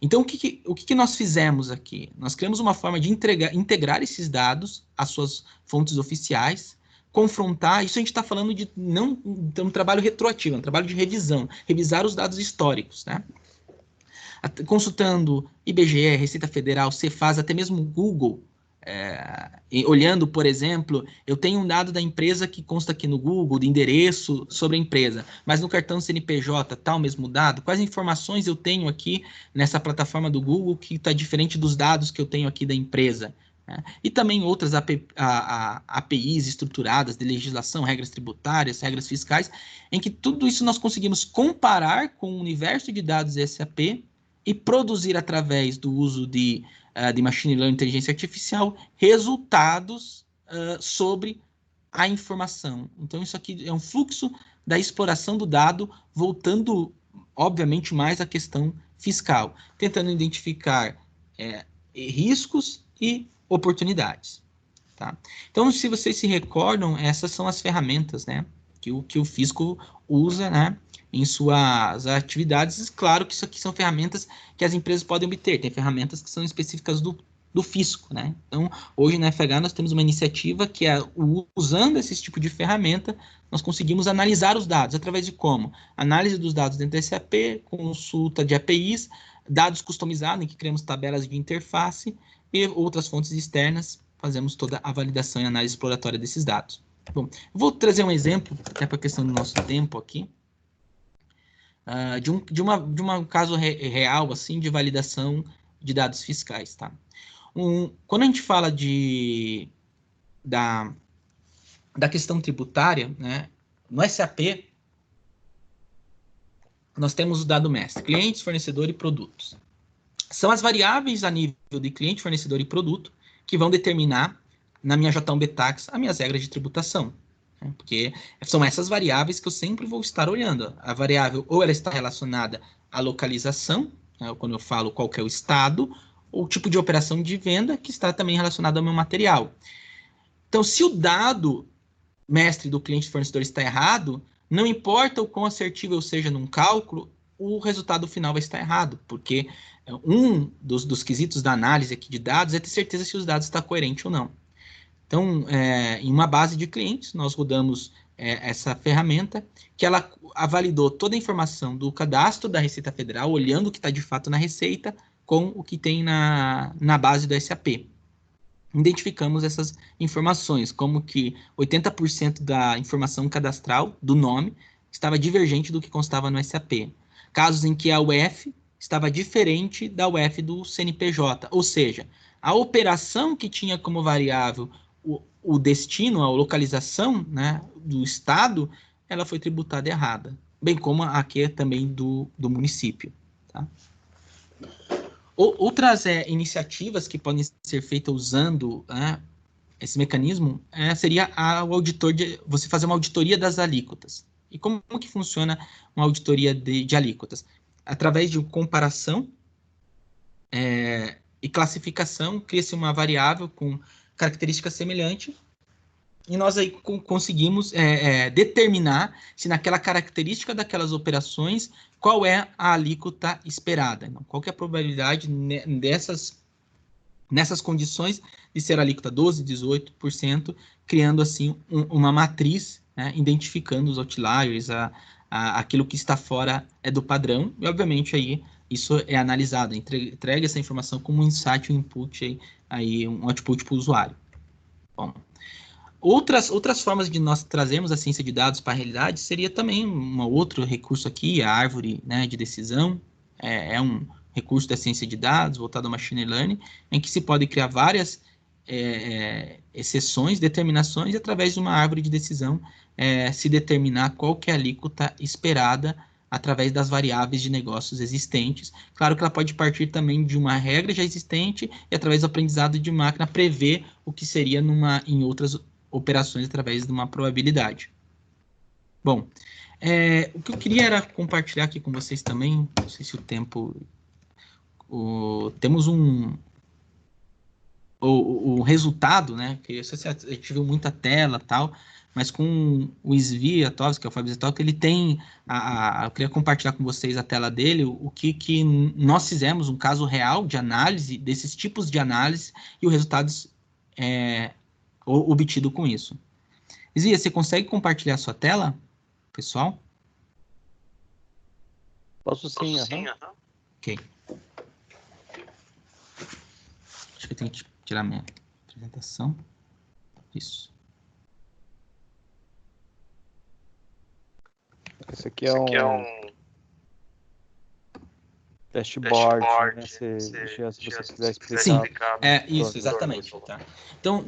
Então, o que nós fizemos aqui? Nós criamos uma forma de integrar esses dados às suas fontes oficiais, confrontar. Isso a gente está falando de um trabalho retroativo, um trabalho de revisar os dados históricos, né? Consultando IBGE, Receita Federal, Cefaz, até mesmo Google. Olhando, por exemplo, eu tenho um dado da empresa que consta aqui no Google, de endereço sobre a empresa, mas no cartão CNPJ está o mesmo dado? Quais informações eu tenho aqui nessa plataforma do Google que está diferente dos dados que eu tenho aqui da empresa? E também outras APIs estruturadas de legislação, regras tributárias, regras fiscais, em que tudo isso nós conseguimos comparar com o universo de dados SAP e produzir, através do uso de machine learning, inteligência artificial, resultados sobre a informação. Então, isso aqui é um fluxo da exploração do dado, voltando obviamente, mais a questão fiscal, tentando identificar riscos e oportunidades. Tá? Então, se vocês se recordam, essas são as ferramentas, né, que o fisco usa, né, em suas atividades. Claro que isso aqui são ferramentas que as empresas podem obter, tem ferramentas que são específicas do fisco, né? Então, hoje na FH nós temos uma iniciativa que é, usando esse tipo de ferramenta, nós conseguimos analisar os dados, através de como? Análise dos dados dentro do SAP, consulta de APIs, dados customizados, em que criamos tabelas de interface e outras fontes externas, fazemos toda a validação e análise exploratória desses dados. Bom, vou trazer um exemplo, até para a questão do nosso tempo aqui, de um caso real, assim, de validação de dados fiscais, tá? Quando a gente fala da questão tributária, né, no SAP, nós temos o dado mestre, clientes, fornecedor e produtos. São as variáveis a nível de cliente, fornecedor e produto que vão determinar, na minha J1B Tax, as minhas regras de tributação. Né? Porque são essas variáveis que eu sempre vou estar olhando. A variável, ou ela está relacionada à localização, né, quando eu falo qual que é o estado, ou tipo de operação de venda, que está também relacionado ao meu material. Então, se o dado mestre do cliente fornecedor está errado, não importa o quão assertivo eu seja num cálculo, o resultado final vai estar errado, porque um dos quesitos da análise aqui de dados é ter certeza se os dados estão coerentes ou não. Então, em uma base de clientes, nós rodamos essa ferramenta, que ela validou toda a informação do cadastro da Receita Federal, olhando o que está de fato na Receita, com o que tem na base do SAP. Identificamos essas informações, como que 80% da informação cadastral do nome estava divergente do que constava no SAP. Casos em que a UF estava diferente da UF do CNPJ, ou seja, a operação que tinha como variável o destino, a localização, né, do estado, ela foi tributada errada, bem como aqui também do município. Tá? Outras iniciativas que podem ser feitas usando esse mecanismo seria o auditor você fazer uma auditoria das alíquotas. E como que funciona uma auditoria de alíquotas? Através de comparação e classificação, cria-se uma variável com característica semelhante e nós aí conseguimos determinar se naquela característica daquelas operações, qual é a alíquota esperada. Então, qual que é a probabilidade nessas condições de ser a alíquota 12%, 18%, criando assim uma matriz, né, identificando os outliers, aquilo que está fora do padrão, e obviamente aí isso é analisado, entrega essa informação como um insight, um input, aí, um output para o usuário. Bom, outras formas de nós trazermos a ciência de dados para a realidade seria também um outro recurso aqui, a árvore, né, de decisão, é um recurso da ciência de dados voltado ao machine learning, em que se pode criar várias exceções, determinações, e através de uma árvore de decisão se determinar qual que é a alíquota esperada através das variáveis de negócios existentes. Claro que ela pode partir também de uma regra já existente e através do aprendizado de máquina prever o que seria em outras operações através de uma probabilidade. Bom, o que eu queria era compartilhar aqui com vocês também, não sei se o tempo... temos o resultado, né? Que a gente viu muita tela e tal, mas com o Sviatowski, que é o Fábio Sviatowski, ele tem, eu queria compartilhar com vocês a tela dele, o que nós fizemos, um caso real de análise, desses tipos de análise, e o resultado obtido com isso. Svia, você consegue compartilhar a sua tela, pessoal? Posso sim, Ok. Acho que eu tenho que tirar minha apresentação. Isso. Esse aqui é um dashboard, né? Se você quiser explicar. Sim, isso, exatamente. Tá. Então,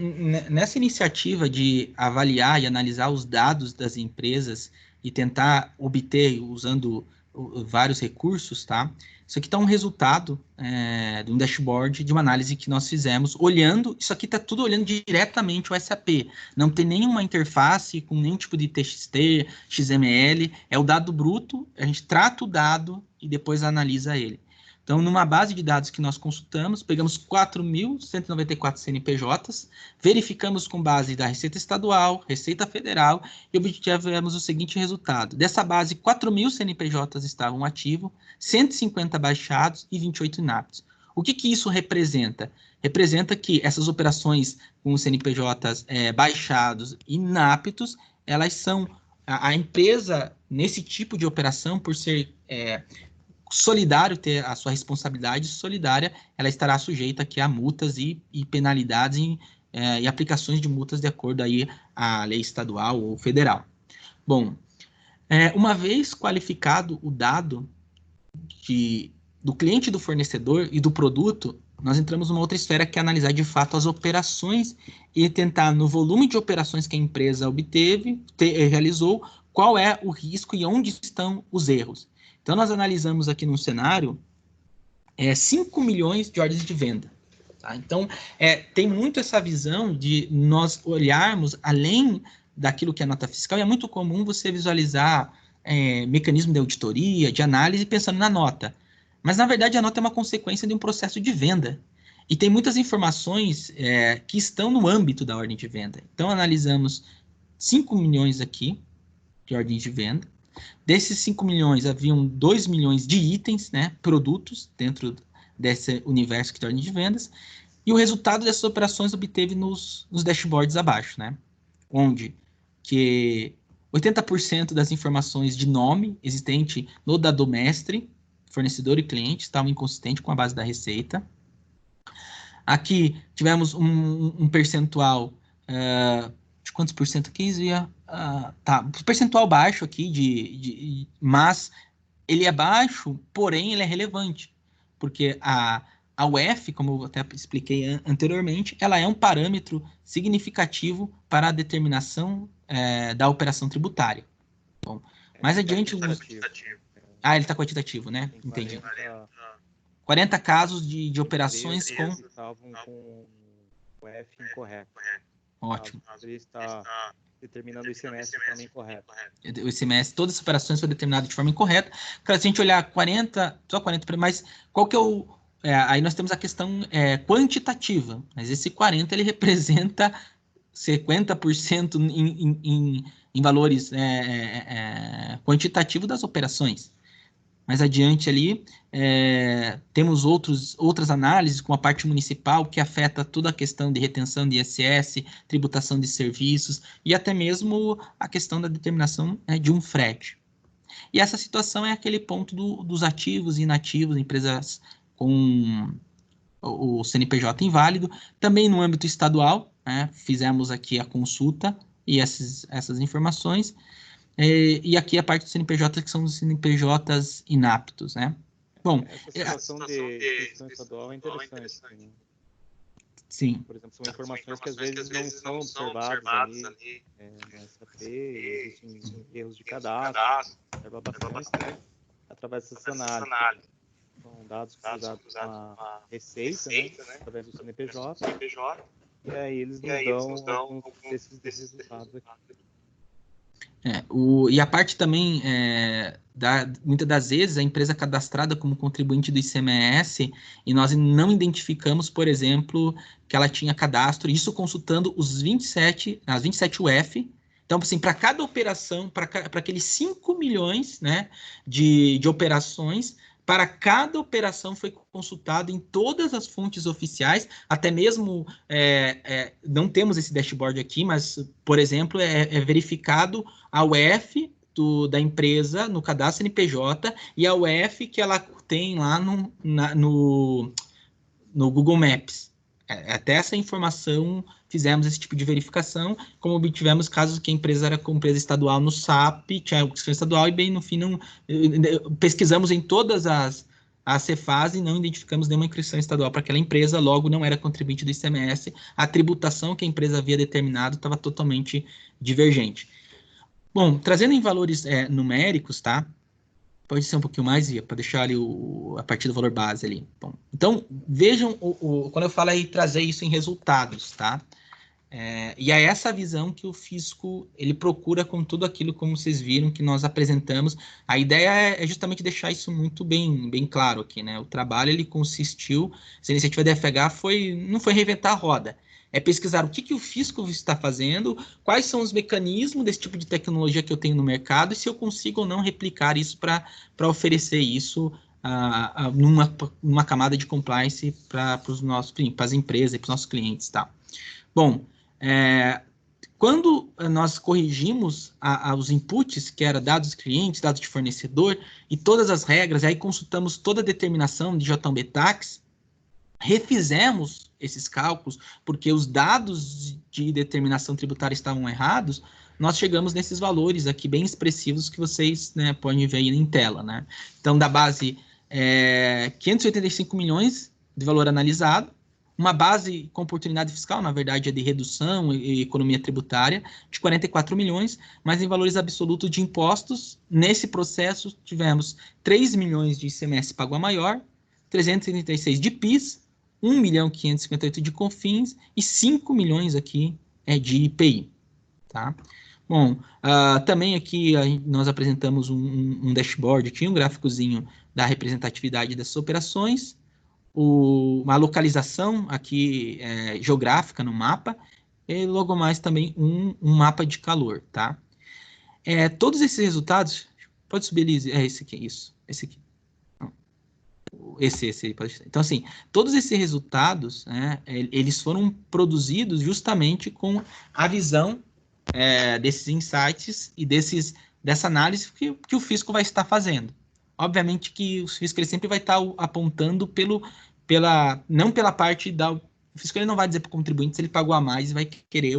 nessa iniciativa de avaliar e analisar os dados das empresas e tentar obter, usando vários recursos, tá? Isso aqui está um resultado de um dashboard de uma análise que nós fizemos, olhando, isso aqui está tudo olhando diretamente o SAP, não tem nenhuma interface com nenhum tipo de TXT, XML, é o dado bruto, a gente trata o dado e depois analisa ele. Então, numa base de dados que nós consultamos, pegamos 4.194 CNPJs, verificamos com base da Receita Estadual, Receita Federal, e obtivemos o seguinte resultado. Dessa base, 4.000 CNPJs estavam ativos, 150 baixados e 28 inaptos. O que isso representa? Representa que essas operações com os CNPJs baixados e inaptos, elas são... A empresa, nesse tipo de operação, por ser... solidário, ter a sua responsabilidade solidária, ela estará sujeita aqui a multas e penalidades e aplicações de multas de acordo aí à lei estadual ou federal. Bom, uma vez qualificado o dado do cliente, do fornecedor e do produto, nós entramos numa outra esfera que é analisar de fato as operações e tentar, no volume de operações que a empresa realizou, qual é o risco e onde estão os erros. Então, nós analisamos aqui num cenário 5 milhões de ordens de venda. Tá? Então, tem muito essa visão de nós olharmos além daquilo que é nota fiscal, e é muito comum você visualizar mecanismo de auditoria, de análise, pensando na nota. Mas, na verdade, a nota é uma consequência de um processo de venda. E tem muitas informações que estão no âmbito da ordem de venda. Então, analisamos 5 milhões aqui de ordens de venda. Desses 5 milhões, haviam 2 milhões de itens, né, produtos, dentro desse universo que tem ordem de vendas, e o resultado dessas operações obteve nos dashboards abaixo, né, onde que 80% das informações de nome existente no dado mestre, fornecedor e cliente, estavam inconsistentes com a base da receita. Aqui tivemos um percentual... de quantos por cento aqui? Percentual baixo aqui, mas ele é baixo, porém ele é relevante, porque a UF, como eu até expliquei anteriormente, ela é um parâmetro significativo para a determinação da operação tributária. Bom, mais adiante... ele está quantitativo, né? Entendi. 40 casos de operações com... estavam com o F incorreto. Ótimo. Ele está determinando o ICMS de forma incorreta. O ICMS, todas as operações foram determinadas de forma incorreta. Se a gente olhar 40, mas qual que é o... aí nós temos a questão quantitativa, mas esse 40 ele representa 50% em valores quantitativos das operações. Mais adiante ali, temos outras análises com a parte municipal que afeta toda a questão de retenção de ISS, tributação de serviços e até mesmo a questão da determinação de um frete. E essa situação é aquele ponto dos ativos e inativos, empresas com o CNPJ inválido. Também no âmbito estadual, fizemos aqui a consulta e essas informações. E aqui a parte do CNPJ, que são os CNPJs inaptos, né? Bom, essa situação de questão estadual é interessante. Né? Sim. Por exemplo, são informações que às vezes não são observadas ali no SAP, existem erros de cadastro, observa bastante, né? Através dessa análise. São dados cruzados com a receita, né? Através do CNPJ, e aí eles nos dão alguns desses resultados aqui. E a parte também, muitas das vezes, a empresa é cadastrada como contribuinte do ICMS e nós não identificamos, por exemplo, que ela tinha cadastro, isso consultando as 27 UF. Então, assim, para cada operação, para aqueles 5 milhões, né, de operações, para cada operação foi consultado em todas as fontes oficiais, até mesmo, não temos esse dashboard aqui, mas, por exemplo, é verificado a UF da empresa no cadastro NPJ e a UF que ela tem lá no Google Maps. Até essa informação fizemos esse tipo de verificação, como obtivemos casos que a empresa era com empresa estadual no SAP, tinha questão estadual, e bem no fim pesquisamos em todas as Cefaz e não identificamos nenhuma inscrição estadual para aquela empresa, logo não era contribuinte do ICMS, a tributação que a empresa havia determinado estava totalmente divergente. Bom, trazendo em valores numéricos, tá? Pode ser um pouquinho mais, para deixar ali a partir do valor base ali. Bom, então, vejam, quando eu falo aí, trazer isso em resultados, tá? E é essa visão que o fisco, ele procura com tudo aquilo, como vocês viram, que nós apresentamos. A ideia é justamente deixar isso muito bem claro aqui, né? O trabalho, ele consistiu, essa iniciativa da FH não foi reinventar a roda, é pesquisar o que o fisco está fazendo, quais são os mecanismos desse tipo de tecnologia que eu tenho no mercado, e se eu consigo ou não replicar isso para oferecer isso numa camada de compliance para as empresas e para os nossos clientes, tá? Bom, quando nós corrigimos os inputs, que era dados de clientes, dados de fornecedor, e todas as regras, aí consultamos toda a determinação de JB Tax, refizemos esses cálculos, porque os dados de determinação tributária estavam errados, nós chegamos nesses valores aqui bem expressivos que vocês, né, podem ver aí em tela, né? Então, da base 585 milhões de valor analisado, uma base com oportunidade fiscal, na verdade, é de redução e economia tributária, de 44 milhões, mas em valores absolutos de impostos, nesse processo, tivemos 3 milhões de ICMS pago a maior, 336 de PIS, 1.558.000 de COFINS e 5 milhões aqui de IPI, tá? Bom, também aqui nós apresentamos um dashboard, aqui um gráficozinho da representatividade dessas operações, uma localização aqui geográfica no mapa, e logo mais também um mapa de calor, tá? Todos esses resultados, pode subir, Elise, esse aqui, isso, esse aqui. Esse pode ser. Então, assim, todos esses resultados, né, eles foram produzidos justamente com a visão desses insights e dessa análise que o fisco vai estar fazendo. Obviamente que o fisco ele sempre vai estar apontando não pela parte da... O fisco ele não vai dizer para o contribuinte se ele pagou a mais e vai querer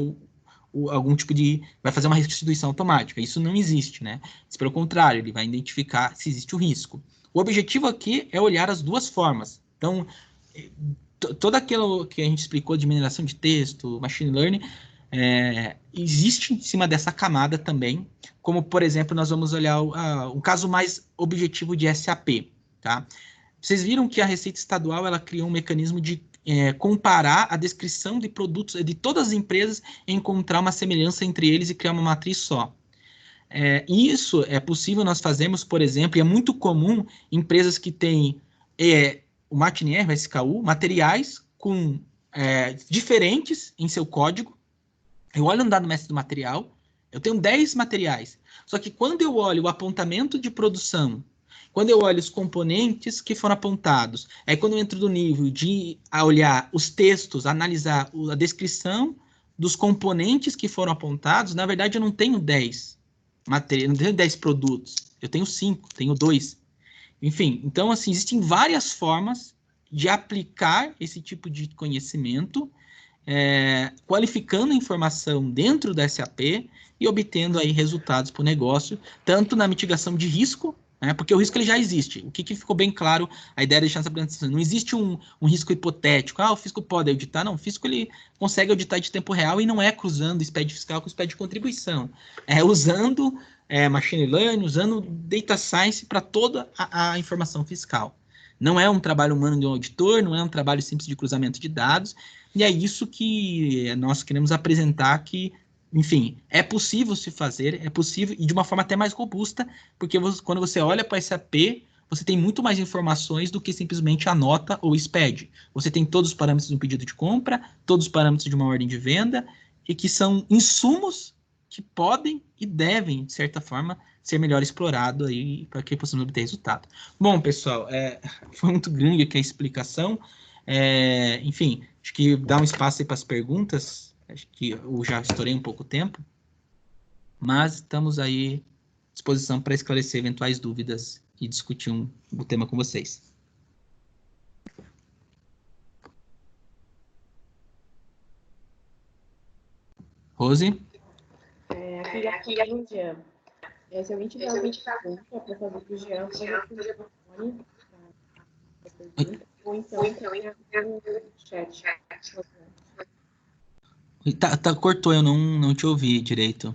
algum tipo vai fazer uma restituição automática. Isso não existe, né? Pelo contrário, ele vai identificar se existe o risco. O objetivo aqui é olhar as duas formas. Então, todo aquilo que a gente explicou de mineração de texto, machine learning, existe em cima dessa camada também, como, por exemplo, nós vamos olhar um caso mais objetivo de SAP, tá? Vocês viram que a Receita Estadual, ela criou um mecanismo de comparar a descrição de produtos de todas as empresas e encontrar uma semelhança entre eles e criar uma matriz só. Isso é possível nós fazermos, por exemplo, e é muito comum empresas que têm o Martinier, o SKU, materiais diferentes em seu código. Eu olho um dado mestre do material, eu tenho 10 materiais. Só que quando eu olho o apontamento de produção, quando eu olho os componentes que foram apontados, quando eu entro no nível de olhar os textos, analisar a descrição dos componentes que foram apontados, na verdade eu não tenho 10 materiais, não tenho 10 produtos, eu tenho 5, tenho 2. Enfim, então assim, existem várias formas de aplicar esse tipo de conhecimento, qualificando a informação dentro da SAP e obtendo aí resultados para o negócio, tanto na mitigação de risco, né, porque o risco ele já existe. O que ficou bem claro, a ideia de deixar essa apresentação, não existe um risco hipotético, o fisco pode auditar, não, o fisco ele consegue auditar de tempo real e não é cruzando o SPED fiscal com o SPED de contribuição, usando machine learning, usando data science para toda a informação fiscal. Não é um trabalho humano de um auditor, não é um trabalho simples de cruzamento de dados, e é isso que nós queremos apresentar que, enfim, é possível se fazer, é possível, e de uma forma até mais robusta, porque quando você olha para SAP, você tem muito mais informações do que simplesmente a nota ou SPED. Você tem todos os parâmetros de um pedido de compra, todos os parâmetros de uma ordem de venda, e que são insumos que podem e devem, de certa forma, ser melhor explorado aí para que possamos obter resultado. Bom, pessoal, foi muito grande aqui a explicação. Enfim, acho que dá um espaço aí para as perguntas. Acho que eu já estourei um pouco o tempo, mas estamos aí à disposição para esclarecer eventuais dúvidas e discutir o tema com vocês. Rose? Aqui é o Jean. Se alguém tiver alguma pergunta para fazer para o Jean, pode responder o telefone, ou então no chat. Cortou, eu não te ouvi direito.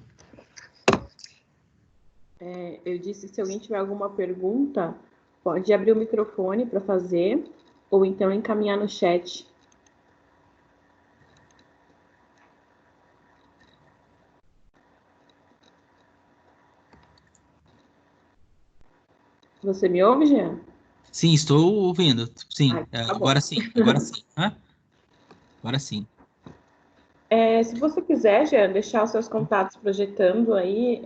Eu ele disse que se alguém tiver alguma pergunta, pode abrir o microfone para fazer, ou então encaminhar no chat. Você me ouve, Jean? Sim, estou ouvindo. Sim, Tá agora bom. sim, agora sim. Agora sim. Se você quiser, Jean, deixar os seus contatos projetando aí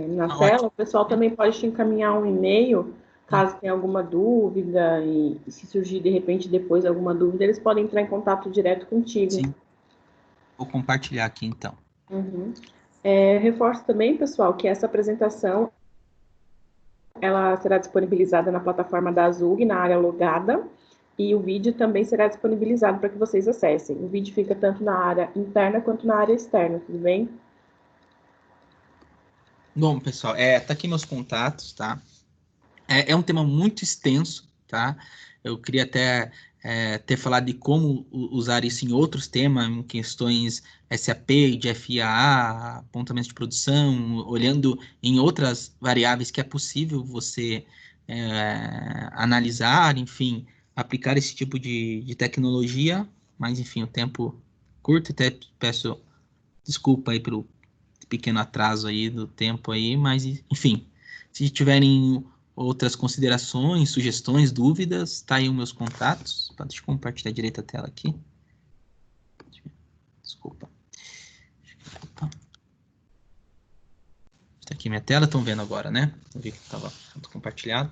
na tela, Ótimo. o pessoal também pode te encaminhar um e-mail, caso tenha alguma dúvida, e se surgir de repente depois alguma dúvida, eles podem entrar em contato direto contigo. Sim. Vou compartilhar aqui, então. Uhum. Reforço também, pessoal, que essa apresentação ela será disponibilizada na plataforma da Azul, na área logada, e o vídeo também será disponibilizado para que vocês acessem. O vídeo fica tanto na área interna quanto na área externa, tudo bem? Bom, pessoal, tá aqui meus contatos, tá? É um tema muito extenso, tá? Eu queria até ter falado de como usar isso em outros temas, em questões SAP, de FAA, apontamento de produção, olhando em outras variáveis que é possível você analisar, enfim, aplicar esse tipo de tecnologia, mas, enfim, o tempo curto, até peço desculpa aí pelo pequeno atraso aí do tempo aí, mas, enfim, se tiverem outras considerações, sugestões, dúvidas, tá aí os meus contatos. Deixa eu compartilhar direito a tela aqui. Desculpa. Está aqui minha tela, estão vendo agora, né? Eu vi que estava compartilhado.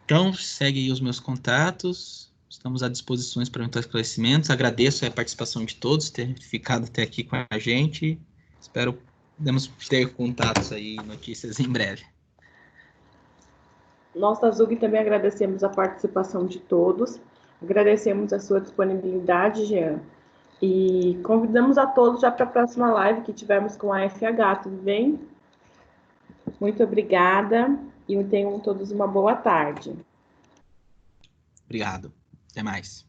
Então, segue aí os meus contatos. Estamos à disposição para eventuais esclarecimentos. Agradeço a participação de todos, ter ficado até aqui com a gente. Espero podemos ter contatos aí, notícias em breve. Nós da Zug também agradecemos a participação de todos, agradecemos a sua disponibilidade, Jean, e convidamos a todos já para a próxima live que tivermos com a FH, tudo bem? Muito obrigada e tenham todos uma boa tarde. Obrigado. Até mais.